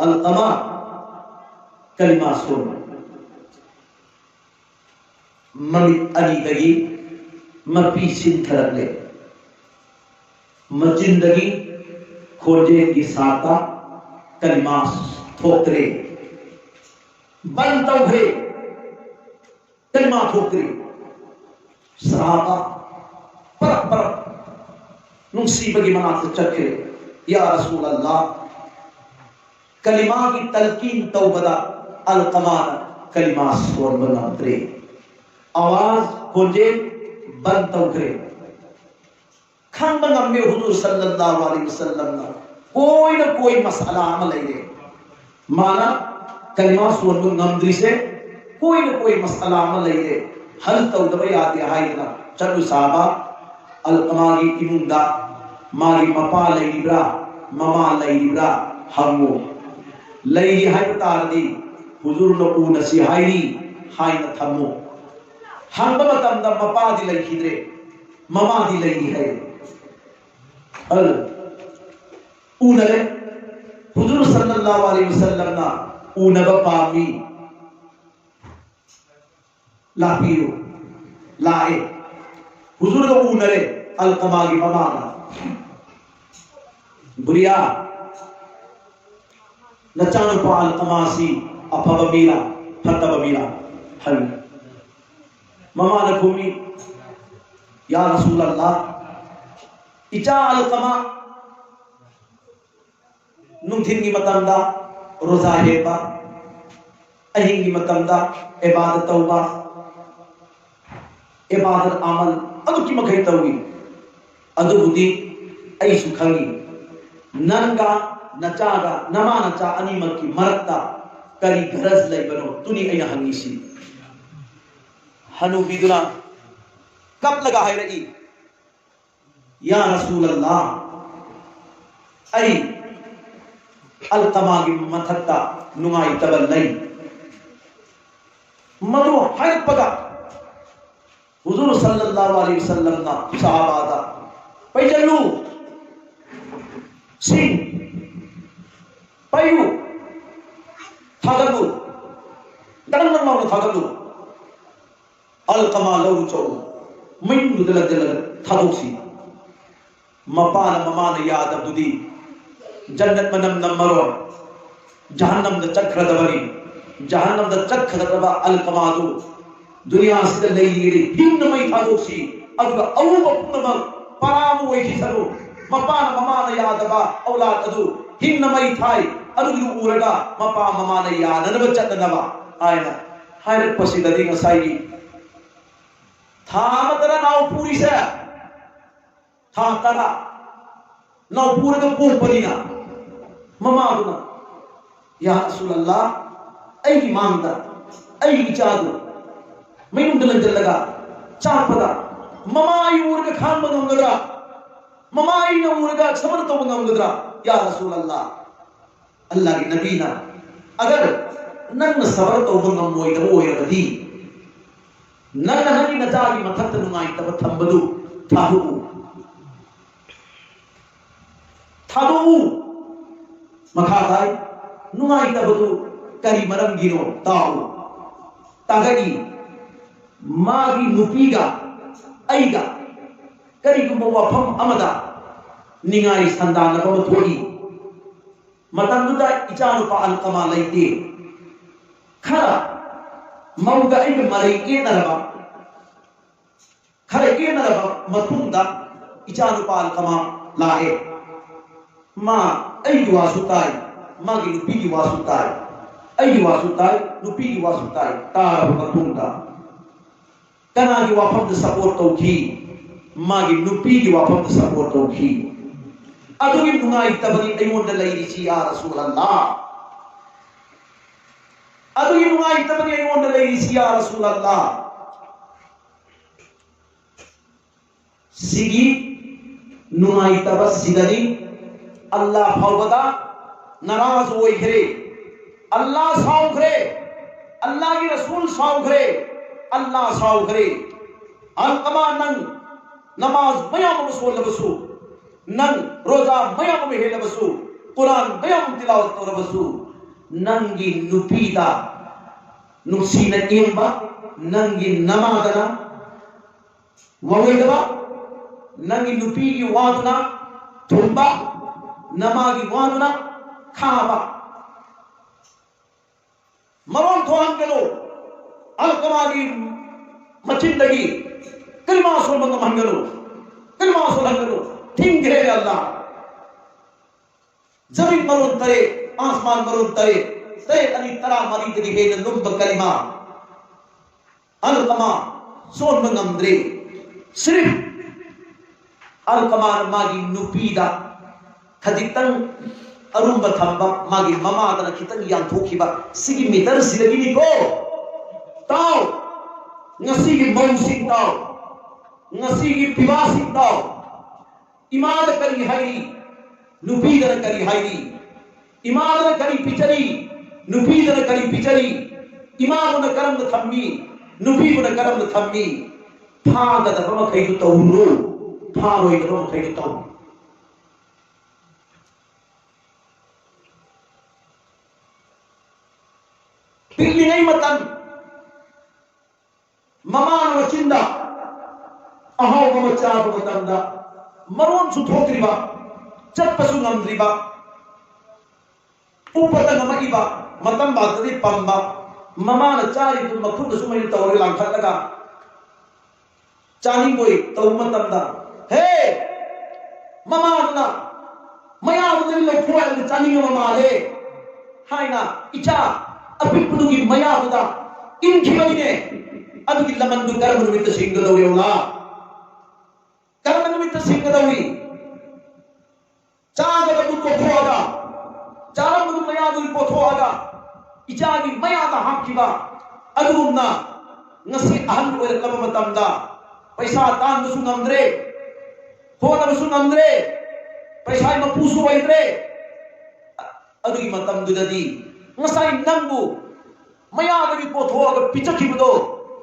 अलकमा कलिमा सुन ममी अलीदगी मपी सिंथरले मजिंदगी खोजे की साता कलिमास थोकरे बनता है कलिमा थोकरे सहाबा परक परक नुसीब की मना से चक्रे या रसूल अल्लाह कलिमा की तलकीन तौबदा अलकमान कलिमा सोर बनात्रे आवाज खोजे बंद तौकरे खंग नम्मे हुजूर सल्लल्लाहु अलैहि वसल्लम ना कोई मसला अमल है माना कलिमा सोर नमद्री से कोई मसला अमल है हल तौदबे आते हाय ना चलु साहबा अलकमा की इमुंदा मारी मपा लईब्रा ममा लईब्रा हमो लई हाय तारदी हुजूर नो उ नसीहाई हाय न थमो हम मतमदा मपा दी लई खिदरे ममा दी लई है अल उनरे हुजूर सल्लल्लाहु अलैहि वसल्लम ना उनब पामी लापियो लाए हुजूर नो उनरे अलकमा की ममा बुरिया नचान को अलकमासी अपबीला फतबीला हल ममा नखुमी या रसूल अल्लाह इचा अलकमा नुथिन की मतमदा रोजा हेबा अहिंग की मतमदा इबादत तौबा इबादत अमल अदु की मखै तौगी अदु बुदी ऐ सुखंगी नंगा नचागा नमा नचा अनिमक की मरता करी गरज लई बनो तुनी ऐ हंगीसी हनुबीदुना कब लगा है रही या रसूल अल्लाह आई अलकमा की मथक्ता नुंगाई तबल नहीं मनु है पगा हुजूर सल्लल्लाहु अलैहि वसल्लम ना सहाबादा पैजलू सिंह पयू थागलू दंगन माउ थागलू अलकमा लौ चौ मैनु दल थादोसी मपान ममान यादव दुदी जन्नत मनम नमरो जहन्नम द चक्रदवरी जहन्नम द चक्रदवा अलकमादु दुनिया से लेयिरी हिन्नमै थादोसी अदुगा अवुब पुनम परामु वैखि सरो मपान ममान यादवा औलाद अदु हिन्नमै थाई अदुगु उरगा मपा ममान यादनब चतनवा आयना हायरत पसिददि ngसाई थामतरा नाव पूरी से था तरा नाव पूरे का पोपदीना ममादुना या रसूल अल्लाह ऐ मांगदा ऐ चादु मैनुंदलन जल्लगा चापदा ममाई ऊरगा खान बंगमगदरा ममाई न ऊरगा समर तो बंगमगदरा या रसूल अल्लाह की नबी ना अगर नन सबर तो बंगमोय दबो ओयरदी नन ननी नजागी मथत नुंगाई तब थंबदु थाहु थादु मखादाई नुंगाई तबदु करी मरम गिनो ताऊ तागगी मागी नुपीगा ऐगा करी गुम्बो वफम अमदा निंगाई संदान बम थोड़ी मतंदुदा इचानुपा अलकमा लैते खरा मौगा ऐग मरई के नरबा खरे के नरबा मतुंदा इचानुपा अलकमा लाए मा ऐगी वासुताई मागी नुपीगी वासुताई ऐगी वासुताई नुपीगी वासुताई तार मतुंदा कनागी वाफम द सपोर्ट तौखी मागी नुपीगी वाफम द सपोर्ट तौखी अदुगी नुंगाई तबनी ऐमोंद लैरिसी या रसूल अल्लाह अदुगी नुंगाई तबनी ऐमोंद लैरिसी या रसूल अल्लाह सिगी नुंगाई तब सिदनी अल्लाह फावदा नाराज होइखरे अल्लाह साउखरे अल्लाह की रसूल साउखरे अल्लाह साउखरे अलकमा नंग नमाज मयाम मुसोलबसु नंग रोजा मयाम हेलबसु कुरान मयाम तिलावत तोरबसु नंगी नुपीदा नुसीन एंबा नंगी नमादना ववेदबा नंगी नुपीगी वादना थुंबा नमागी वादना खाबा मरोन थोहन केलो अलकमागी मचिंदगी कलमा सोल मंगम हंगलो कलमा सोल हंगलो थिंगरे अल्लाह जमीन मरोन तरे आसमान मरोन तरे तरे अनी तरा मरी तरी हे नुब कलिमा अलकमा सोल मंगम द्रे सिर्फ अलकमा मागी नुपीदा खदितंग अरुंबा थंबा मागी ममादना खितंग यांथोखिबा सिगी मीटर सिलगिनी को ताओ ngasi gi mausin taw ngasi gi piwasin taw imad kari hairi nupidar kari hairi imad kari pichari nupidar kari pichari imad na karam na thammi nupi na karam na thammi pha ga da bama khai taw no pha roi da bama khai taw pilli ngai matan ममान वचिंदा अहो ममचा बतंदा मरोन सुथोत्रिबा चप्पसु नंद्रिबा उपत नमइबा मतम बातदि पंबा ममान चारि तु मखुद सुमय तवरे लांखलगा चानी कोई तव मतंदा हे ममाना मया बुदि लखुआ चानी ममाले हाइना इचा अपिपुदुगी मया बुदा इनखिबइने अदुगी लमन कर्म निमित्त सिंगदौरियोला कर्म निमित्त सिंगदौरी चागद बुतो फोगा चारम बुतो मया दुल पोथोगा इचागी मया ता हाकिबा अदुगुना ngasi ahal oirakaba matamda paisa tanbusu ngamdre honabsu ngamdre paisa mapusu oidre adugi matamdudadi ngasai nangbu mayadagi pothoga pichakibado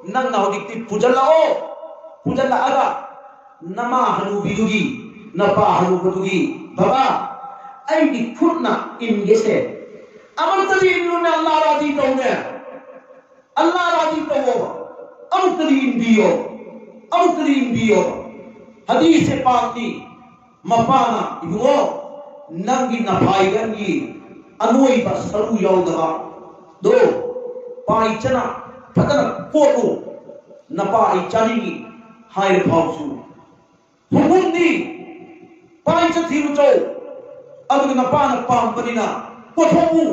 nangna hojikti pujallaaga nama hanubidugi napa hanubidugi baba aini khutna ingese amartadi innuna Allah raji tawne Allah raji tawo amartadi inbiyo hadis se paakni mapana ibungo nangi naphaigangi anoi ba saru yaudaba do pai chana phadana kotu napa ai chani hai phausu hukundi pai cha thiru chau adu napa na pampanina pothomu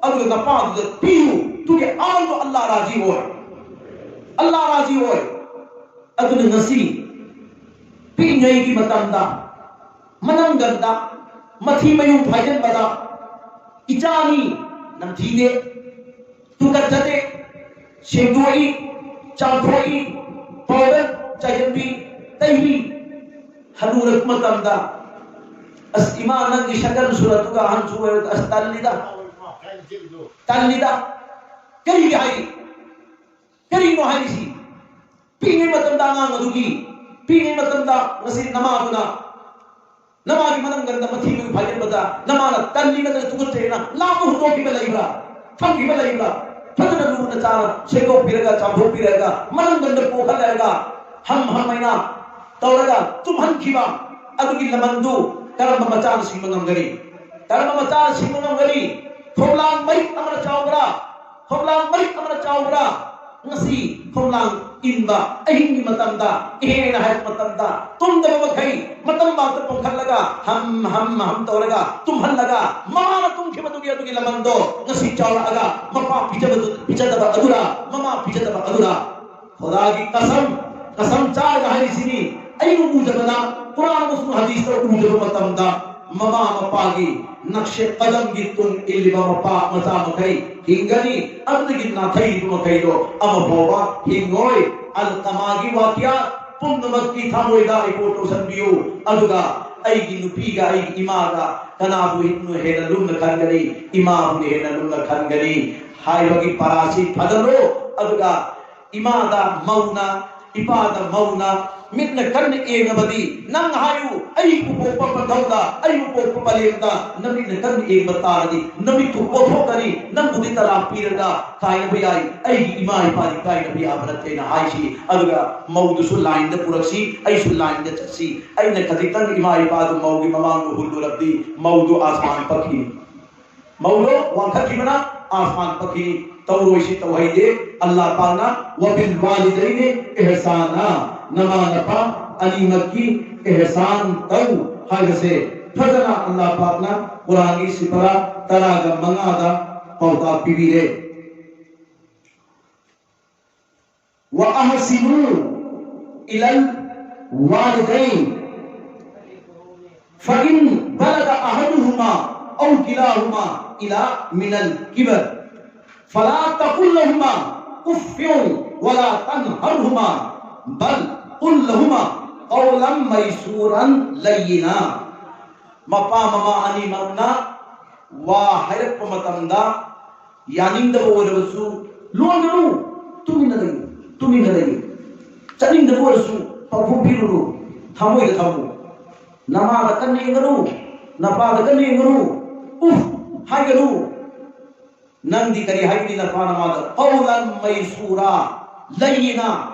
adu napa de piu tuge aldo Allah raji hoy adu ngasi pi ngai ki matamda mananganda mathi mayu phaijan bada ichani namthine tukajate shemdoi champhoi powder chayambi taibi hanurak matamda as imana ki shakal suratuga hansu as talida kari no hai si pingi matamda ngadugi pingi matamda ngasi namaduna namagi manam ganda mathi mi bhajan bada namana tanni na tugutrena lamu to ki belaibra tham ki belaibra phadana lu na chara sego piraga chambo piraga manam ganda pokal laga ham maina tawraga tumhan khiba adugi lamandu karama macha singmangam gari khomlang mai amana chawgra ngasi khomlang inba ahingi matamda ehena hay matamda tumda bakai matam ba to pongkhallaga ham tawraga tumhan laga mama tum khimadugi adugi lamando ngasi chawra aga mapa pijadaba adura khoda ki kasam char ga hai sini ainu mujabana quran muslim hadis to mujab matamda mama mapagi nakshe qadam gitun illiba mapa mata makai hingani abdigi na thai tu makai do amaboba hingoi al tamagi wakya punnamakki thamoida ipoto sanbiyo aduga aigi nupiga aigi imaga kanabu hitnu hena lumna khangani imabu hena lumna khangani haibagi parasi phadalo aduga imada mauna ipada mauna mitna kan engabadi nang hayu ai upopa padawda ai upopa palenda namit kan egbatadi namit upotho kari nang budi tala pirga kai bhai ai imai pari kai nabi abrate na haishi aduga maudu su line da puraksi ai su line da chasi ai na kaditan imai padu maugi mamang huldu rabdi maudu asman pakhi maulo wangkha mana asman pakhi tawroisi tawhide Allah paana wa bil walidaini ihsana nama napa animaki ihsan tau haise fadana Allah paana qurani sipara taraga mangada pauta pibire wa ahsinu ilal walidain fa in balaga ahaduhuma aw kilahuma ila minal kibar fala taqul lahumā uffin wala tanharhumā bal qul lahumā qawlan maysuran layyina mapa mama ani magna wa hayap matamda yaninda borasu luanganu tuminadai chaninda borasu papu biru thamoi da thamu nama da kanni nganu napa da kanni nganu haiganu nandi kari haini na pana mada qawlan maysura layyina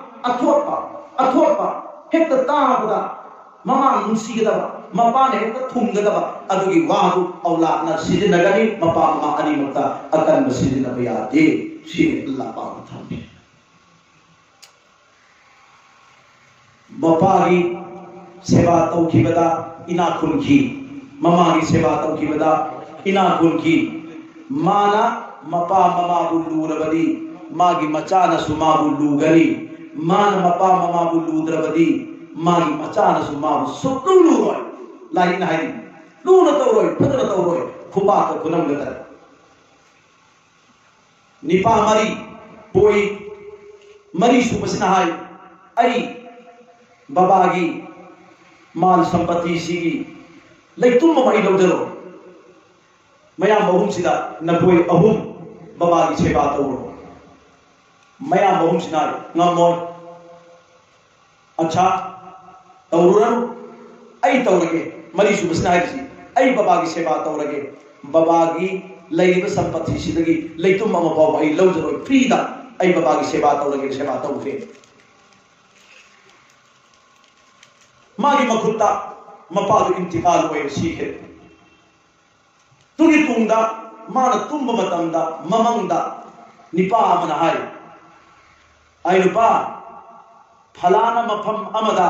athopa hekta taabda mama nunsigada mapa ne hekta thumgada adugi wadu aula na sidinagani mapa ma ani mutta akan sidina bayade shi Allah pa thambi mapa gi seba tawkhibada ina khunki mama gi seba tawkhibada ina khunki mana mapa mama bulurabadi magi machana sumabu lugari man mapa mama buludrabadi magi machana sumabu sudulu roy lain hai luna tawroy phadra tawroy khuba ka kunam gata nipa mari poi मरी सुबसना हाय आई बाबागी माल संपत्ति सिगी लेतुम मई लौजरो मयाम बहुम सिदा नकोय अहुम बाबागी सेवा तौरो मयाम बहुम सिना ngamo अच्छा तौरुरन आई तौरगे मरी सुबसना हाय सी आई बाबागी सेवा तौरगे बाबागी lab संपत्ति सिदगी लेतुम मम पाव आई लौजरो फ्रीदा आई बाबागी सेवा तौरगे सेवा तौखे मागी मखुत्ता मपादु इंतिकाल होय सीखे तुगी तुंगदा मान तुंब मतंदा ममंगदा निपा अमना हाय आई नुपा फलाना मफम अमदा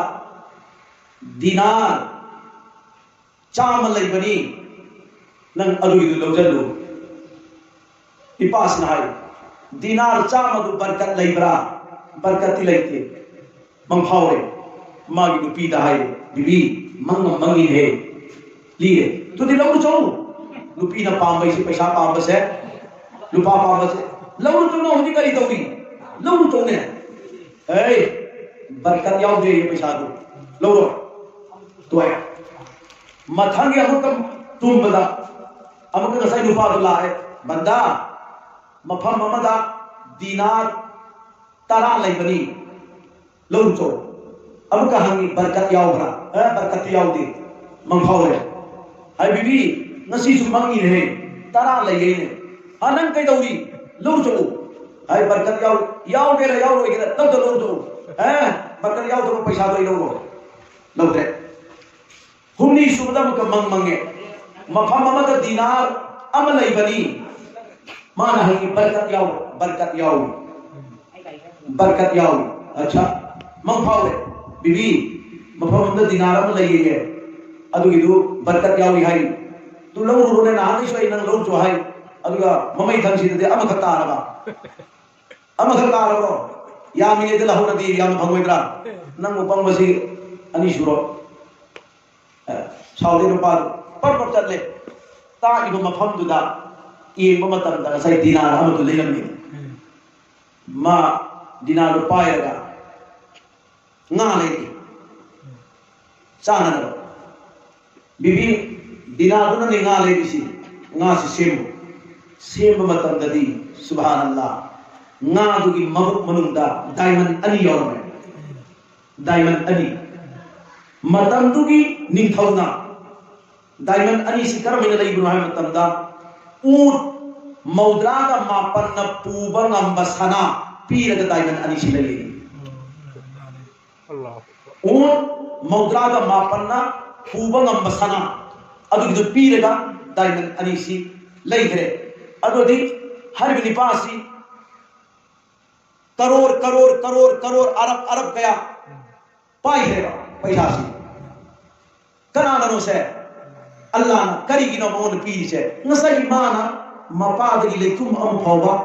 दिनार चाम लैबनी नंग अदुगी लौजल्लु इपासना हाय दिनार चाम अदु बरकत लैब्रा बरकती लैते मंफावरे मागी नुपी दा हाय बिबी मंग मंगी है लिए तो दि लौरु चौ नुपी ना पाम से पैसा पाम से लुपा पाम से लौरु चौ ना होदी करी दौरी लौरु चौ ने ए बरकत याव दे ये पैसा दो लौरो तो है मथंगे अमुकम तुम बदा अमुक कसै लुपा दुला है बंदा मफम ममदा दिनार तरा लैबनी लौरु चौ अमुक हंगी बरकत यावरा बरकत याव दे मंफावरे हाय बिबी नसी सु मंगी ने तरा लगे ने अनंग कई दौरी लौरु चौ हाय बरकत याव दे रे याव होगे तब तो लौरु चौ बरकत याव तो पैसा दो लौरो लौरे हुनी सुबदा मुक मंग मंगे मफम ममद दिनार अम लैबनी माना हंगी बरकत याव अच्छा मंफावरे बिबी मफम दिनार लगे अदुगिदु बरकत यावी हाई तु लौरु ने नानी सोई नंग लौरु चो हाई अदुगा ममई थंगसिदे अमखत तारबा अमखत तारबो यामिने दे लहुना दी याम भंगोइद्रा नंग उपंगबसी अनि सुरो साउदे रुपा पर चले ता इबो मफम दुदा येंब मतम दा सै दिनार अमदु लेलमनि मा दिनार पायगा nga lagi sana na bibi dinaduna ni nga lagi si nga si sem matam dadi subhanallah nga dugi mabuk manunda diamond ani yorme diamond ani matam dugi ning thauna diamond ani si karamina lagi ibrahim matam da ut maudra ga mapan na puba ngambasana pira ga diamond ani si lagi और मौद्रा का मापन्ना पूबंग अंबसना अदु जो पीरेगा diamond अनीसी लेगरे अदु दी हर विनिपासी करोड़ करोड़ करोड़ करोड़ अरब अरब गया पाई है पैसा सी कनाननो से अल्लाह ना करी गिनो मोन पी से नसई माना मपादगी ले तुम अम फौबा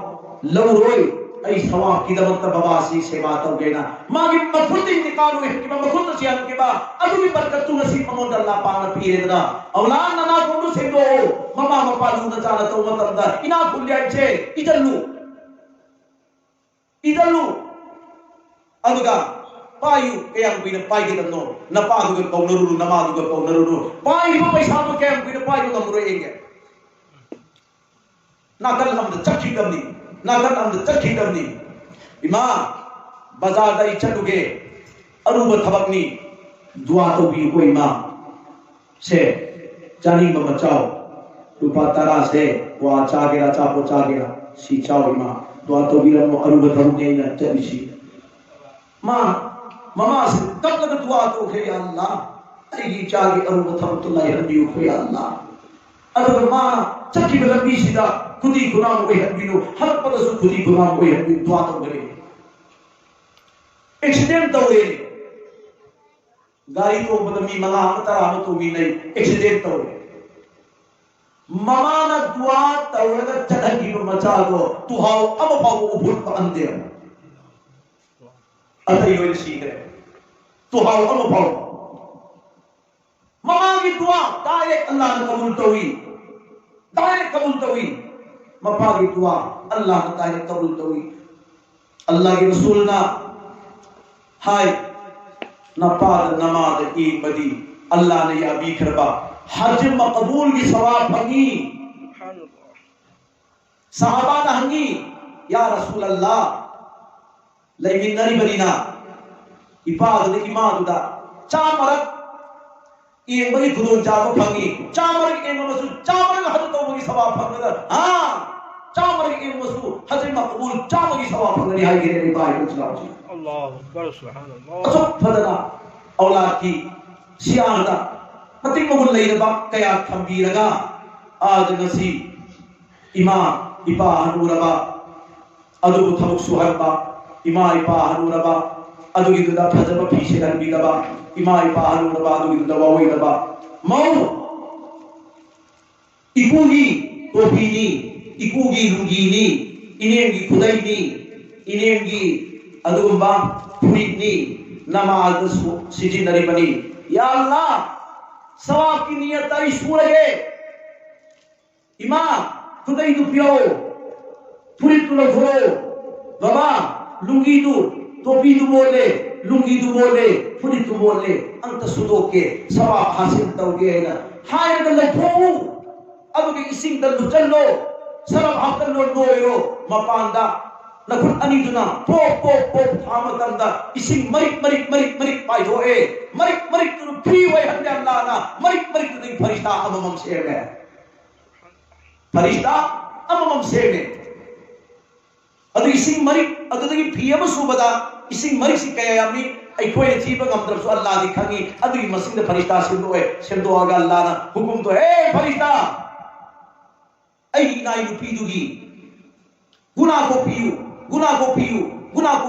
लवरोय ऐ सवाब की दमत बवासी सेवा तो गेना मागी मफुत इंतकाल हुए कि मफुत सियान के बा अदु भी बरकत तू नसीब ममोद अल्लाह पाना पीरेदा औलाद ना को से दो ममा मपालू न जाना तो मत अंदर इना खुलिया छे इदल्लू अदुगा पायु कयम बिन पाई के तनो न पादु के कौनरुरु न मादु के कौनरुरु पाई को पैसा तो कयम बिन पाई को तमरो एगे ना कल हम चक्की कमनी नागन अंद चक्की दमनी इमा बाजार दई चलुगे अरुब थबकनी दुआ तो भी कोई मां से जानी बचाओ रुपा तारा से वा चागेरा चापो चागेरा सी चाओ इमा दुआ तो भी रमो अरुब थबने न चलिसी मां ममा से तब तक दुआ तो हे अल्लाह तेरी चागे अरुब थबतुल्लाह हदियो हे अल्लाह अरुब मां चक्की लंबी सीधा खुदी गुनाह कोई हदबिनो हर पद सु खुदी गुनाह कोई हदबिन दुआ तो करे एक्सीडेंट तो रे गाड़ी को बदमी मंगा तरा हम तो भी नहीं एक्सीडेंट तो रे ममाना दुआ तो रे चढ़गी को मचा दो तू हाउ अब पाओ भूत अंदे अतई होई सीख रे तू हाउ अब पाओ ममा की दुआ डायरेक्ट अल्लाह ने कबूल तो हुई डायरेक्ट कबूल तो हुई मफागी दुआ अल्लाह ताला कबूल तो हुई अल्लाह के रसूल ना हाय नपाद नमाज ई बदी अल्लाह ने या भी करबा हज मकबूल की सवाब फंगी सहाबा ना हंगी या रसूल अल्लाह लेकिन नरी बरीना इबादत की मादुदा चामरक ये बड़ी खुदों जागो फंगी चामरक के मसू चामरक हज तो बड़ी सवाब फंगदा हां चामरक के मसू हज मकबूल चामरक की सवाब फंगनी हाय गिरे बाय कुछ ना जी अल्लाह अकबर सुभान अल्लाह अच्छा फदना औलाद की सियादा मति मगुल लेरबा कया खंबीरगा आज नसी इमाम इपा हनूरबा अदु थमुक सुहरबा इमा इपा हनूरबा अदु गिदा फजब फीसे रंबीदबा इमा इपा हनूरबा अदु गिदा वोइदबा मौ इकुगी तोफीनी इकुगी लुगीनी इनेंगी खुदाईनी इनेंगी अदुबा फुरीनी नमाज सिजिनरी बनी या अल्लाह सवाब की नियत आई सूरगे इमाम खुदाई दु पियो फुरी तुलो घोरो बाबा लुंगी दु टोपी दु बोले लुंगी दु बोले फुरी दु बोले अंत सुदो के सवाब हासिल तौगे ना हाय न लफो अब के इसिंग दल चलो सरब हाकल नो नोयो मपांदा नखुन अनिदुना पो पो पो थामतंदा इसिंग मरिक पाइदोए मरिक तुनु फ्री वे हंदे अल्लाह ना मरिक तुनु फरिश्ता अमम शेर में फरिश्ता अमम शेर में अदु इसिंग मरिक अदुगी फियम सुबदा इसिंग मरिक सि कया यामनी अखोय थीबा गमद्रसु अल्लाह दी खंगी अदुगी मसिंग दे फरिश्ता सिंदो आगा अल्लाह ना हुकुम तो ए फरिश्ता आई नाई लुपीदुगी गुनाह को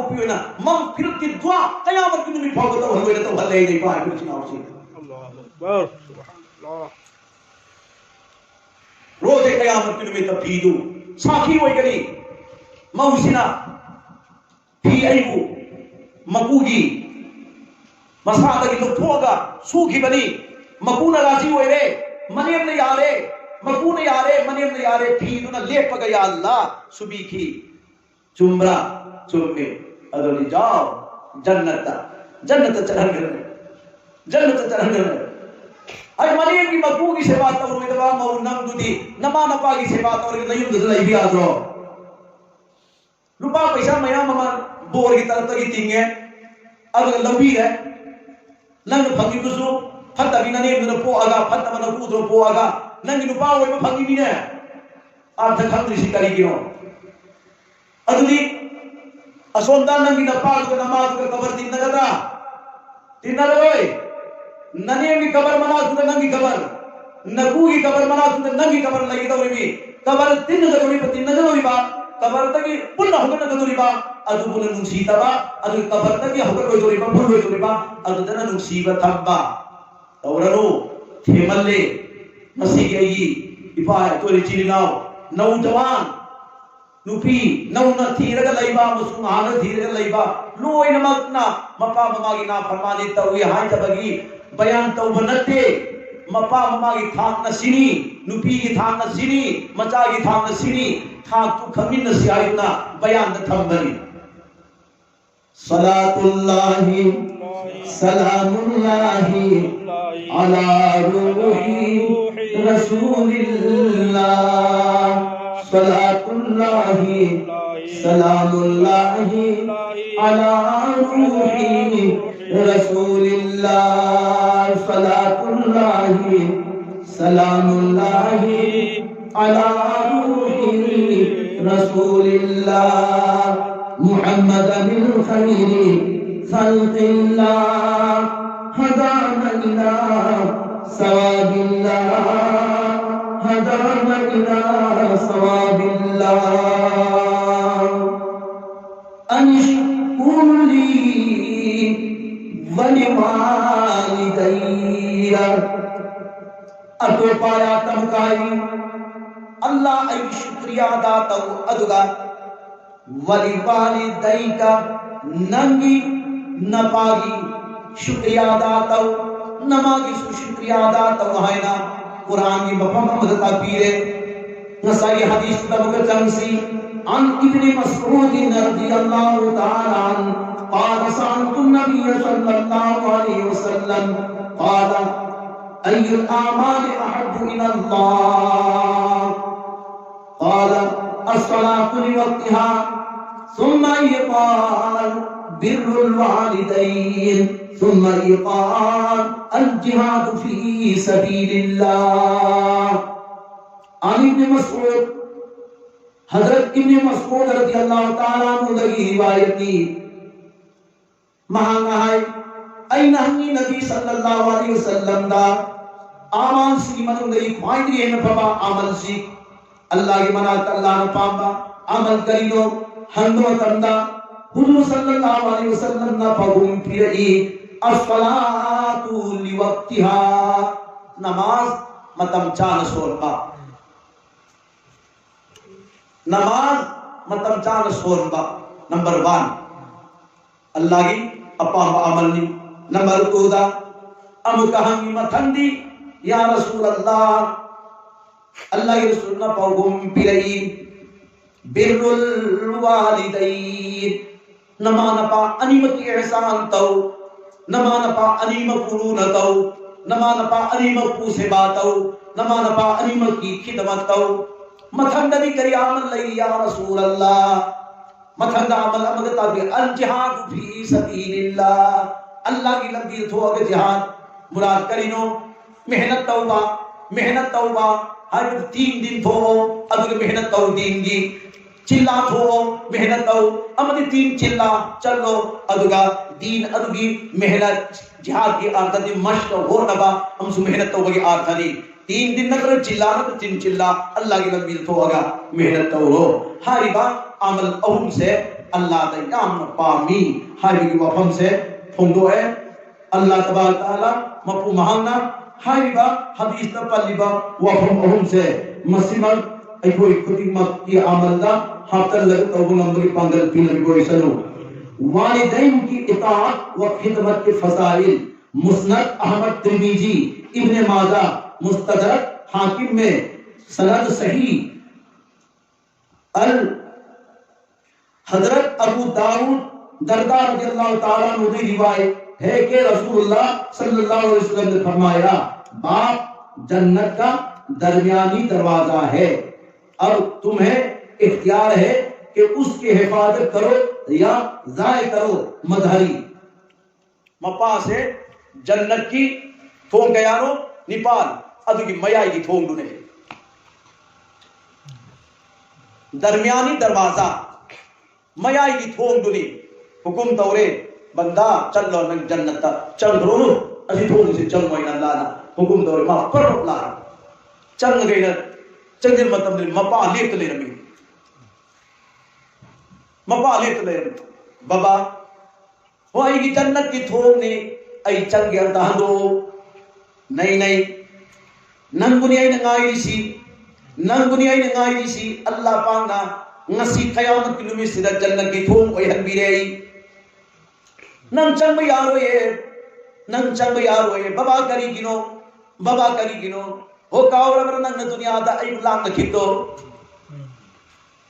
पियो ना मम फिर की दुआ कयामत की दिन भाग तो हलवे तो हले नहीं पाए कुछ ना उसी अल्लाह अकबर सुभान अल्लाह रोजे कयामत की दिन तफीदु साखी होई गली मौसिना फी आईबु मकुगी मसादा की लुथोगा सूखी बनी मकुना राजी होए रे मनेम ने यारे मकुने यारे मनेम ने यारे फीदु ना लेप गया अल्लाह सुबी की चुमरा चुम्मे अदोली जाओ जन्नत चढ़ने आज मनीम की मकू की सेवा तो हुई दबा मौन नम दुदी नमा नपा की सेवा तो और नहीं दुद लई भी आजो रुपा पैसा मया ममा बोर की तरफ तक तिंगे अब लंबी है नंग फंगी कुसु फत्ता बिना ने न पो आगा फत्ता मन कूदो पो आगा नंग रुपा वो में फंगी भी ने अर्थ खंद्री शिकारी गिरो अदुदी असोंता नंगी नपाल को नमाज को कबर दिन नगदा दिन नरोय नने की कबर मना तू नंगी कबर नकू की कबर मना तू नंगी कबर लगी तो भी कबर दिन नगरोरी पति नगरोरी बा कबर तकी पुन्ना होकर नगरोरी बा अदु पुन नुसीता बा अदु कबर तकी होकर कोई दोरी बा पुन कोई दोरी बा अदु दना नुसीबा थब्बा तौरनो थेमल्ले नसी गई इपा तोरी चिलिनाओ नौजवान नुपी नौना थीरगा लैबा मुसुम हाना थीरगा लैबा लोइना मकना मपा ममागी ना फरमानी तौई हाय तबगी बयान तौब नते मपा ममागी थाक न सिनी नुपी की थाक न सिनी मचा की थाक न सिनी थाक तु खमिन न सियायुना बयान न थंबनी सलातुल्लाहि सलामुल्लाहि अला रूही रसूलिल्लाह सलातुल्लाहि सलामुल्लाहि अला रूही रसूलिल्लाह सलातुल्लाहि सलामुल्लाहि अला रूही रसूलिल्लाह मुहम्मद बिन खैरी खल्क़िल्लाह हदाना इला सवाबिल्लाह हदाना इला सवाबिल्लाह अनिशकुरली वलिवालिदैया अतो पाया तमकाई अल्लाह आई शुक्रिया अदा तो अदुगा वलिवालिदैका नंगी नपागी शुक्रिया अदा तो नमागी शुक्रिया अदा तो है ना कुरान की बफा मदद पीरे नसाई हदीस तबक चंसी अन इब्न मसऊद रज़ियल्लाहु ताला अन्हु क़ाल सअलतु नबिय सल्लल्लाहु अलैहि वसल्लम क़ाल अय्युल आमाल अहब्बु इलल्लाह क़ाल अस्सलातु लिवक्तिहा सुम्मा यक़ाल बिर्रुल वालिदैन सुम्मा यक़ाल अल जिहादु फी सबीलिल्लाह। अन इब्न मसऊद हजरत इब्न मसऊद रज़ियल्लाहु ताला अन्हु की रिवायत की महंगा है ऐ नहनी नबी सल्लल्लाहु अलैहि वसल्लम दा आमान सी मनंगई ख्वाइदी है बाबा अमल सी अल्लाह की मना अल्लाह न पाबा अमल करिनो हंदो तंदा हुजूर सल्लल्लाहु अलैहि वसल्लम ना पगुम फिरई अस्सलातु लिवक्तिहा नमाज मतम चान सोरबा नमाज मतम चान सोरबा नंबर 1 अल्लाह की अपा अमल नी नंबर 2 दा अम कहांगी मथंदी या रसूल अल्लाह के रसूल ना पगुम फिरई बिर्रुल वालिदैन नमानपा अनिमकी एहसान तौ नमानपा अनिमकुरू न तौ नमानपा अनिमकू से बातौ नमानपा अनिमकी खिदमत तौ मथंदनी करी अमल लई या रसूल अल्लाह मथंद अमल अमगता बि अल जिहाद फी सबीलिल्लाह अल्लाह की लगी थो अगे जिहाद मुराद करिनो मेहनत तौबा हर 3 दिन थो अदुगे मेहनत तौ दिन गी चिल्ला थो मेहनत तौ अमदी 3 चिल्ला चलो अदुगा दीन अदुगी मेहनत जिहाद की आदत मश्क हो नबा हम सु मेहनत तौ बगी आदत 3 दिन न कर चिल्ला न 3 चिल्ला अल्लाह की लगी थो अगा मेहनत तौ हो हारिबा अमल अहुम से अल्लाह दा याम पामी हारि की वफम से फोंदो है अल्लाह तबारक तआला मफु महंगा हारिबा हदीस त पल्लिबा वफम अहुम से मसिमल अखोई खुदिमत की अमल दा हातल लग तो नंबर पंगल पी नबी को सनो वालिदैन की इताअत व खिदमत के फसाइल मुस्नद अहमद तिरमिजी इब्न माजा मुस्तदरक हाकिम में सनद सही अल हजरत अबू दाऊद दरदा रज़ियल्लाहु ताला अन्हु की रिवायत है कि रसूलुल्लाह सल्लल्लाहु अलैहि वसल्लम ने फरमाया बाप जन्नत का दरमियानी दरवाजा है और तुम्हें इख्तियार है कि उसकी हिफाजत करो या जाय करो मदहरी मपा से जन्नत की थोंग गयानो निपाल अदु की मयाई की थोंग दुने दरमियानी दरवाजा मयाई की थोंग दुनी हुकुम तौरे बंदा चल लो नंग जन्नत चल दरो नु असि थोंग से चल मोय अल्लाह ना हुकुम तौरे मा पर ला चंग गई न चंगिल मतलब ने मपा लेत ले रमी मपा लेत ले बाबा हो आई की जन्नत की थोंग ने आई चंगे अंदा दो नहीं नंगुनी आई नंगाई सी अल्लाह पांगा ngasi qiyamat ki numi sida jannat ki thong oi han birei nang chang yaro ye baba kari gino ho kawra bar nang dunya da ai lang na khito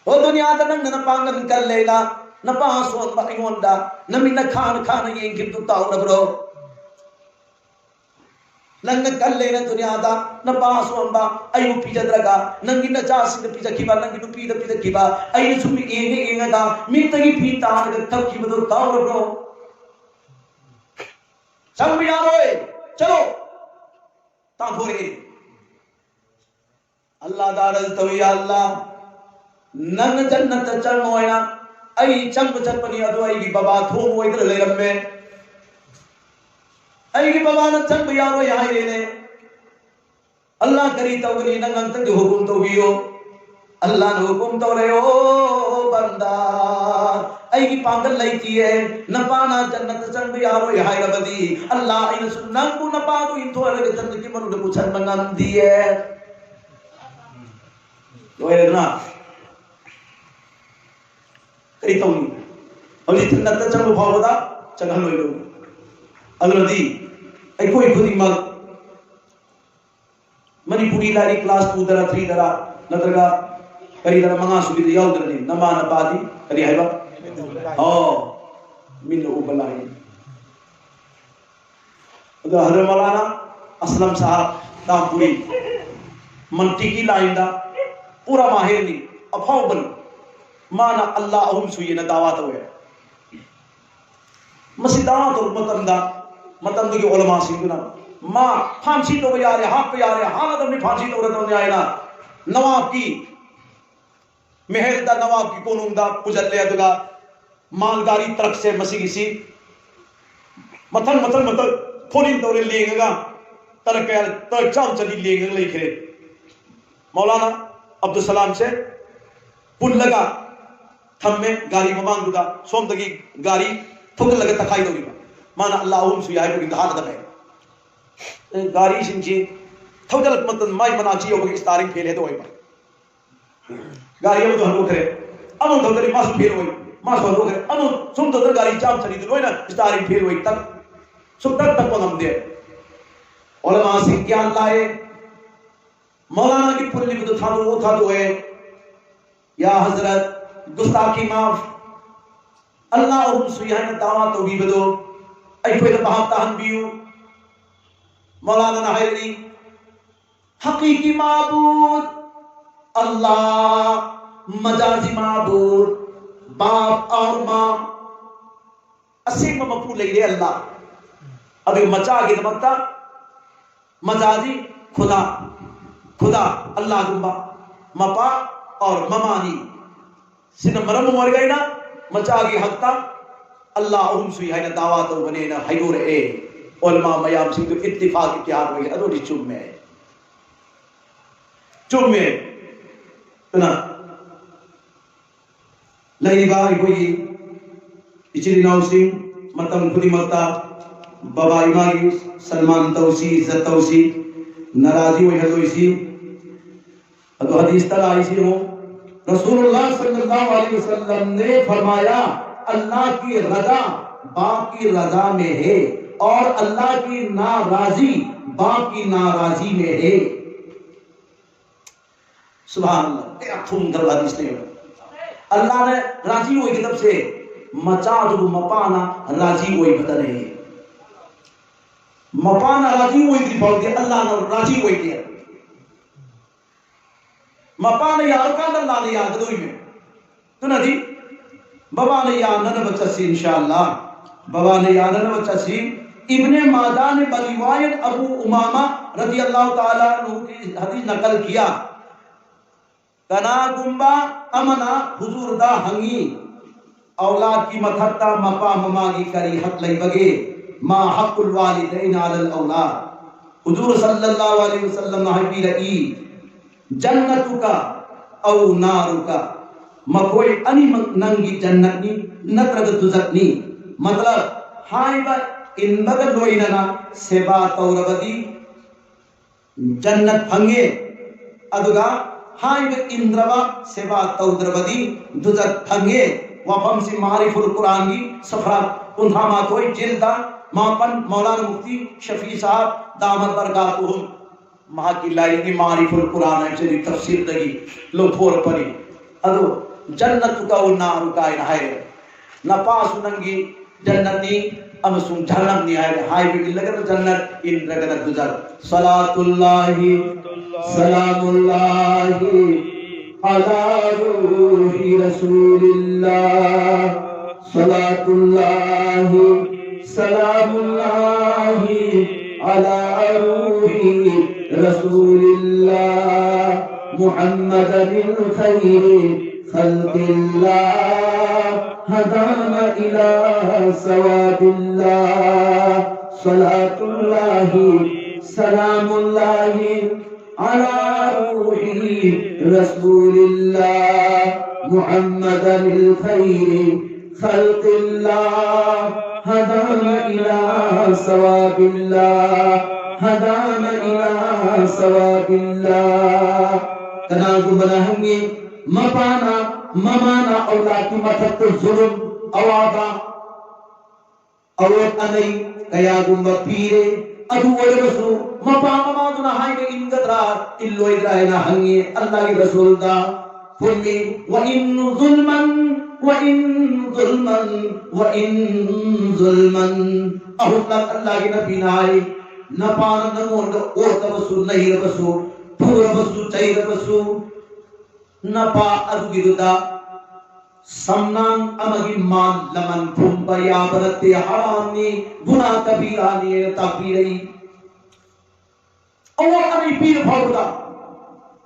ho dunya da nang na pangan kal leila na pa so ba ingonda na min na khan ye khito tawra bro nang na kal leila dunya da na pa so ba ai u pija draga nang na chasi na pija kiba nang nu pija kiba ai sumi enge da min tagi pi ta ga tab ki bado tawra bro sam yaro e chalo ta thore Allah daral to ya Allah nang jannat chal moya ai cham chapani adu ai gi baba thom oi dra le ramme ai gi baba na cham yaro ya hai ne Allah kari tawri nang ang tag hukum to biyo Allah no hukum to re o banda ai gi pangal lai ti hai na pana jannat cham yaro ya hai rabadi Allah in sunnang ku na pa du in to le jannat ki manu de puchan mangan di hai loe na kari tawni oli jannat cham bhawada changal loi lo agladi ai koi khudi mag Manipuri लारी class 2 दरा 3 दरा नत्रगा kari dara manga subi yaw dara nama na padi kari haiba min ubalahi ada Malana Aslam Sahab Dampuri Mantiki lainda pura mahir ni afawban mana Allah ahum suyi na dawa tawe masi dawa to matam ki ulama singuna ma phansi to yare haq pe yare halat apni phansi to rata ne ayna nawab ki meher da nawab ki konung da pujalle aduga malgari truck se masi kisi matal फोनिन तौरे लेंगा तर चाम चली लेंगा लेखरे मौलाना अब्दुल सलाम से पुल लगा थम में गाड़ी ममांग दुदा सोम तकी गाड़ी थुक लगे तखाई दोगी माना अल्लाह उम सुयाय को इंतहा दबे गाड़ी सिंजी थौजल मतन माई मनाची हो इस तारीख फेल है तो वही गाड़ी अब तो हम करे अब तो तरी मास फेल होई मास हो करे अब सुम तो गाड़ी चाम चली तो ना इस तारीख फेल होई तक सुबह तक को हम दे उलमा से ज्ञान लाए मौलाना की पूरी को था वो था तो है या हजरत गुस्ताखी माफ अल्लाह और सुयहन दावा तो भी बदो आई कोई बहाता हम भी मौलाना नाहरी हकीकी माबूद अल्लाह मजाजी माबूद बाप और मां असीम मफूल ले अल्लाह अभी मचा के दमकता मजाजी खुदा खुदा अल्लाह गुम्बा मपा और ममानी सिन मरम मर गई ना मचा के हकता अल्लाह उम सुई है ना दावा तो बने ना हयूर ए उलमा मयाम सिंह तो इत्तिफाक इत्तिहाद हो गया अदोरी चुम में तो ना लई बाई कोई इचरी नाउ सिंह मतम खुदी मता बाबा इमागी सलमान तौसी इज्जत तौसी नाराजी हुई है तो इसी तो हदीस तक आई सी हो रसूलुल्लाह सल्लल्लाहु अलैहि वसल्लम ने फरमाया अल्लाह की रजा बाप की रजा में है और अल्लाह की नाराजी बाप की नाराजी में है सुभान अल्लाह क्या सुंदर हदीस ने अल्लाह ने राजी हुई की तरफ से मचा जो मपाना राजी हुई बदन है मपाना राजी हुई थी बोल दिया अल्लाह ने राजी हुई दिया मपाना यार का अल्लाह ने याद दो में तो ना जी बाबा ने याद ना बच्चा सी इंशाअल्लाह बाबा ने याद ना बच्चा सी इब्ने मादा ने बरिवायत अबू उमामा रजी अल्लाह ताला अन्हु की हदीस नकल किया तना गुम्बा अमना हुजूर दा हंगी औलाद की मथत्ता मपा ममागी करी हक लई बगे मा हक़ुल वालिदैन अलल औलाद हुजूर सल्लल्लाहु अलैहि वसल्लम ने रही जन्नतुका औ नारुका मकोई अनि नंगी जन्नतनी नत्रद तुजकनी मतलब हाय बा इन बगल लोइना सेवा तौरबदी जन्नत फंगे अदुगा हाय बा इंद्रवा सेवा तौद्रबदी दुजक फंगे वफम से मारिफुल कुरान की सफरा उन्हामा कोई जिल्दा मापन मौलाना मुफ्ती शफी साहब दामत बरकातुहुम महा की लाई की मारिफुल कुरान है से तफसीर दगी लो थोर परी अदो जन्नत का वो नाम का है न पास नंगी जन्नती अमसुम जहन्नम नि है हाय भी लगन जन्नत इन लगन गुजर सलातुल्लाहि सलामुल्लाहि अला रूहि रसूलिल्लाह सलातुल्लाहि सलामुल्लाहि अला रूहि रसूलिल्लाह मुहम्मदिल खैरि खल्क़िल्लाह हदाना इला सवाबिल्लाह सलातुल्लाहि सलामुल्लाहि अला रूहि रसूलिल्लाह मुहम्मदिल खैरि खल्क़िल्लाह हदाना इला सवाबिल्लाह हदाना इला सवाबिल्लाह तना को बनाएंगे मपाना ममाना औलाद की मथत जुल्म अवादा अवत अनई कया गुंब पीरे अदु वरसु मपा ममा दुना हाय के इंगदरा इल्लो इदरा ना हंगे अल्लाह के रसूल दा फुल्ली व इन जुल्मन अहुलक अल्लाह के नबी नाई नपान नमोंद ओतबसु नहिरबसु फुरबसु चैरबसु नपा अदुगिरुदा सम्नान अमगी मान लमन फुंबा याबरते हरामनी गुना कबीरानी तकबीरई अवत अमी पीर फावदा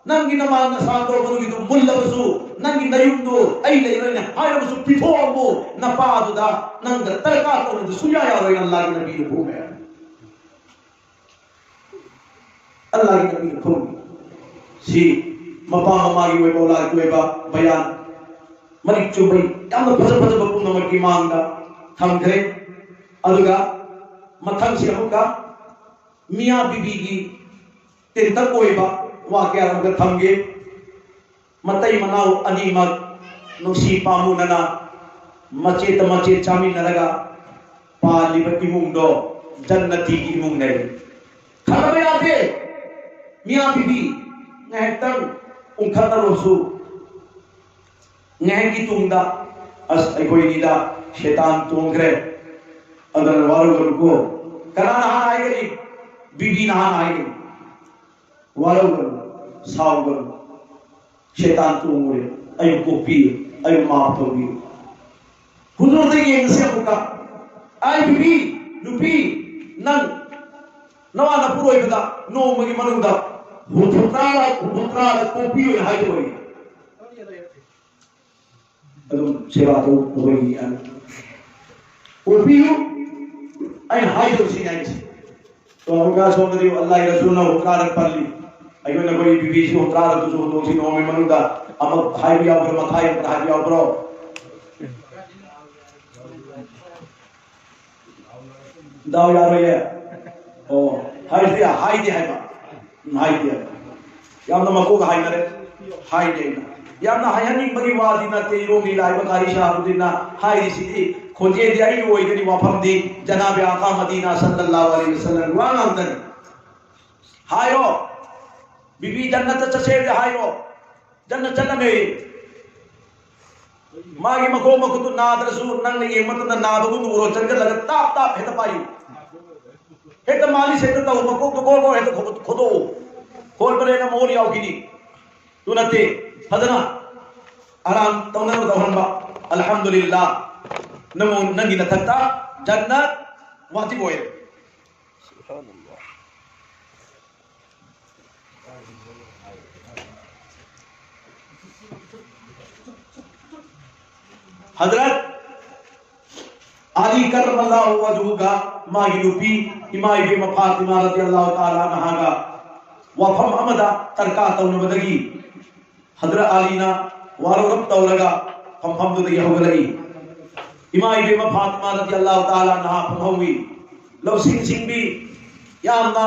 नंगी नमान नसातो बनुगिदु मुल्लबसु नंगी नयुंदु आई लेरने हायरबसु पिथोबो नपादुदा नंग तरका तो सुया यारो अल्लाह के नबी को है अल्लाह के नबी को सी मपा ममागी वे बोला कोई बा बयान मरिक चुबई याम फज फज बपु नमकी मांगा थमखरे अदुगा मथंग से अमुका मियां बीबी की तिंता कोई बा वाक्य अमुका थमगे मतई मनाओ अनीमक नुसी पामु नना मचे चामी नरगा पाली बकी मुंडो जन्नती की मुंग ने खरबे आते मियां बीबी नेतन उखतरोसु नेकी तुंगदा अस कोई नीदा शैतान तुंगरे अगर वारो को करा नहा आएगी बीबी नहा आएगी वारो साव शैतान तुंगरे अयो कोपी अयो माफ तो भी हुजूर दे ये से मुका आई बीबी नुपी नन नवा न पुरो इबदा नो मगी मनुदा हुत्राला कोपी हो हाय होई अदुम सेवा तो होई अन कोपी हो आई हाय हो सी नाइस तो हमका सोंदरी अल्लाह के रसूल ने हुत्राला पल्ली अयो न कोई बीबी से हुत्राला तो जो सी नो में मनुदा अम हाय भी आओ मथाई पर हाय आओ ब्रो दाव यार ये ओ हाय दिया हाय दिया यामना मको का हाय नरे हाय देना यामना हायनी बगी वादिना तेरो मिलाय बकारी शाहरुद्दीन हाय दिसी खोजे दियाई ओई गनी वाफम दी जनाब आका मदीना सल्लल्लाहु अलैहि वसल्लम वा अंदर हायो बीबी जन्नत चसे हायो जन्नत चलने मागी मको मको नादरसु नंग ये मत न नाबगु नुरो चंगल लग ताप ताप हेत पाई हेत माली से तो मको तो गो हेत खुदो खोल परे न मोर याव गिनी तू नते फदना आराम तौना दहनबा अल्हम्दुलिल्लाह नमो नंगी न थकता जन्नत वाजिब होए सुभान अल्लाह हजरत अली करमल्लाहु वजहू का मागिलुपी इमाई बे फातिमा रज़ियल्लाहु ताला अन्हा का वफम अमदा तरका तौन बदगी हजरत अली ना वारो रब तौलगा फम फम तो यह होगलई इमाई बे फातिमा रज़ियल्लाहु ताला अन्हा फमवी लो सिंह सिंह भी यामना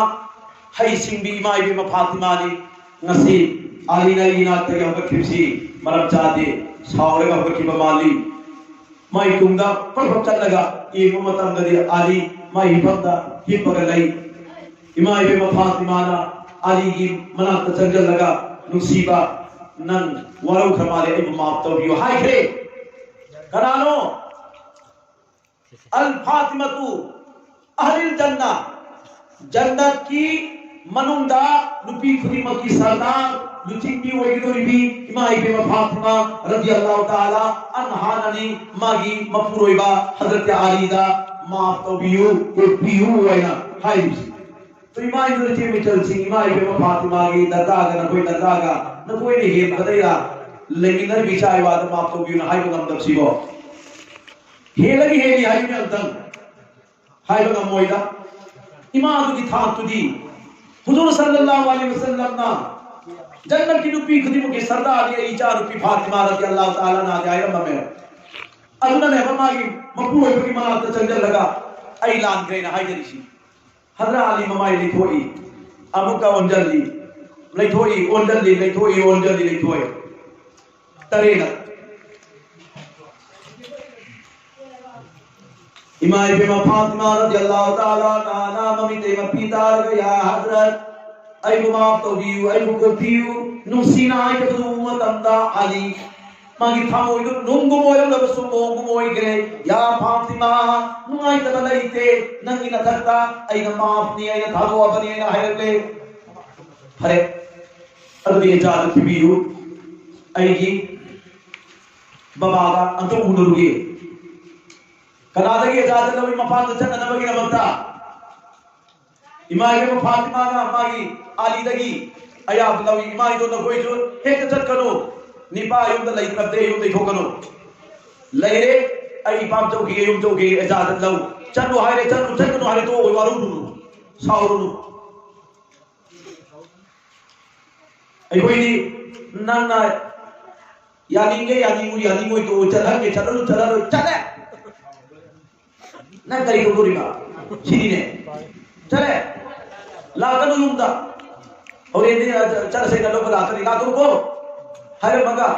हई सिंह भी इमाई बे फातिमा ने ngasi अली ना इना तय होग खिसी मरब चादे सावरेगा होग की बमाली माई तुंगा पर चलगा ये मतम गदि अली माई हिफदा हिपगलई इमाई बे फातिमा ना अली की मना तचंजल लगा नुसीबा नन वरो खमाले इब माफ तो भी हाय खे करानो अल फातिमतु अहलिल जन्ना जन्नत की मनुंदा लुपी खुदीमा की सरदार लुचिंगी वगिदोरी भी इमाई बे फातिमा रज़ियल्लाहु ताला अन्हा ननी मागी मफुरोइबा हजरत अली दा माफ तो भी को पीहू वैना हाय तो इमाई जो चे में चल सिंह इमाई बे फातिमा की दरगाह का कोई दरगाह का न कोई नहीं है बदैया लेकिन नर बिचाए वाद माफ तो भी न हाय को नम सिबो हे लगी हे नी हाय में अंतन हाय को मोइदा इमाम की था तुदी हुजूर सल्लल्लाहु अलैहि वसल्लम ना जन्नत की रुपी खुदी मुके सरदार ये इचा रुपी फातिमा रज़ियल्लाहु ताला ना जाए में अदुना ने मागी मपू है की मना तो चंजल लगा ऐलान करे ना हाय जरीसी हजरत अली ममाई लिखोई अमुका ओंजली लिखोई ओंजली लिखोई ओंजली लिखोई तरेना इमाई बे फातिमा रज़ियल्लाहु ताला ना ममी ते पिता गया हजरत ai bu maaf tawbiyu ai bu kopiyu nungsina ai ka du matamda ali magi thamoi du nungumoi la basu mongumoi gre ya Fatima nungai ta laite nangi na thakta ai na maaf ni ai na thalo abani ai na hayle hare adu ye jadu pibiyu ai gi baba ga antu unuruge kanadagi jadu nabi mafan chana nabagi na bakta imai ke Fatima na magi ali dagi ayab lawi imai do na koi jo hek chat kano nipa yum da lai prabde yum dei thokano laire ai pam chauki yum chauki ijazat law chanu haire chanu chanu haire to oi waru nu sauru nu ai koi ni nang na yani ngoi to chalalu chale nang kari ko riba sini ne chale la kanu lumda और ये चल से गलो बला कर ला को हरे मगा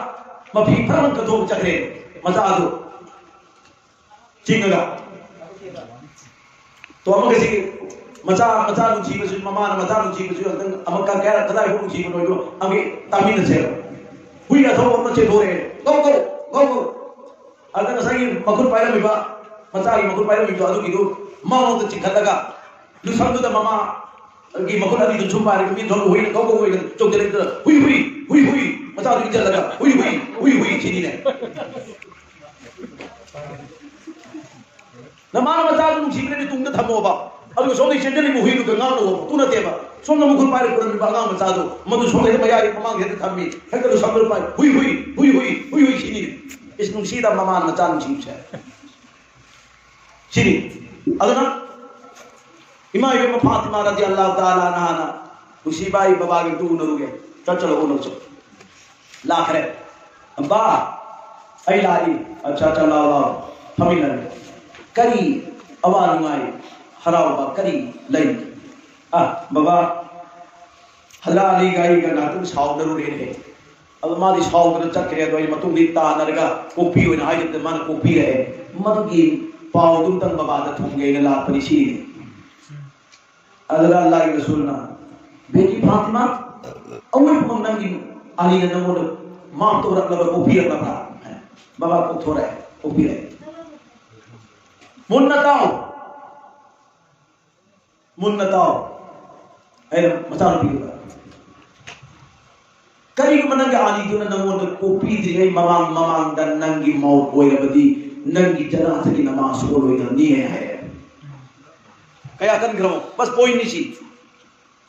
मफी form का तो चक्रे मजा आ दो चिंगगा तो हम कैसे मचा नु जीव सु ममा न मचा नु जीव सु अंतन अमका कह तदा हो जीव नो जो अगे तामिन से हुई ना तो हम से धोरे गो अगर सही मकुल पायला मिबा मचा ही मकुल पायला मिबा अदु किदो मानो तो चिखलगा लु समदु द ममा गी मकुल अदी तो छुपा रे मी धोलो हुई गो हुई चोक दे हुई मचा दु जल लगा हुई चिनी ने न मान मचा दु जीव ने तुंग थमो बा अदु सोनी सेंजनी मु हुई दु गंगा नो तू न तेबा सोम न मकुल पायला पुरन बा गा मचा दु मदु सोले मया रे ममा गे थमी हेकलो समल पाय हुई चिनी इस नु सीधा ममान मचा नु जीव से चिनी अदना इमाम इब्न फातिमा रज़ियल्लाहु ताला अन्हा उसीबाई बाबा के तू नरुगे चलो उनो चो लाखरे अब्बा आई लाई अच्छा चला लाओ फमिला करी अवानुआई हराव बा करी लई बाबा हला अली गाई का नातुम साव नरुगे ने अब मादी साव न चक्रे दोई मतुम दिता नरगा कोपी होना हाई जब मन कोपी रहे मदगी पाव तुम तन बाबा द थुंगे ने ला परिसी अल्लाह के रसूल ना बेटी फातिमा अवल को नंगी अली ने नमो मां तो रख लो को भी रखना बाबा को थोड़ा है को भी है मुन्नताओ ए मसाल भी करी को मनंगे अली जो नमो को भी दी गई ममांग द नंगी मौत होय बदी नंगी जनात की नमाज को लोई नहीं है कया कन ग्रम बस पॉइंट नहीं सी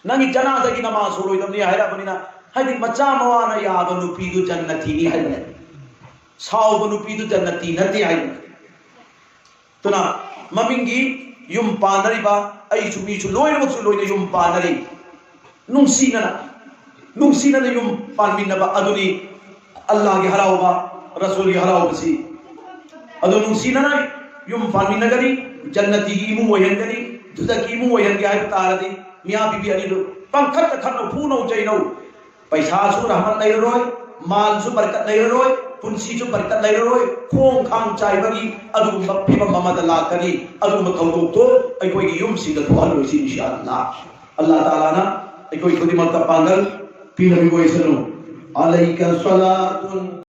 नंगी जनाजा की नमाज हो लोई तमनी हायरा बनिना हायदि मचा मवाना याब नुपी दु जन्नती नी हायने साव नुपी दु जन्नती नती हायने तुना ममिंगी युम पानरिबा आई सुमी सु लोय मक्सु लोय युम पानरि नुंसीना युम पानमिनबा अदुनी अल्लाह की हरावबा रसूल की हरावबसी अदु नुंसीना युम पानमिनगरी जन्नती की इमु वयंगरी जुदा की मु वयन के तारदी मिया बीबी अली दो पंखत खनो फूनो चैनो पैसा सु रहमत नै रोय माल सु बरकत नै रोय पुंसी सु बरकत नै रोय खोंग खांग चाय बगी अदु मफी ममद ला करी अदु मथौदो तो आई कोई युम सी द थोल रोय सी इंशाअल्लाह अल्लाह ताला ना आई कोई खुदी मत पागल पी नबी को इसनो अलैका सलातुन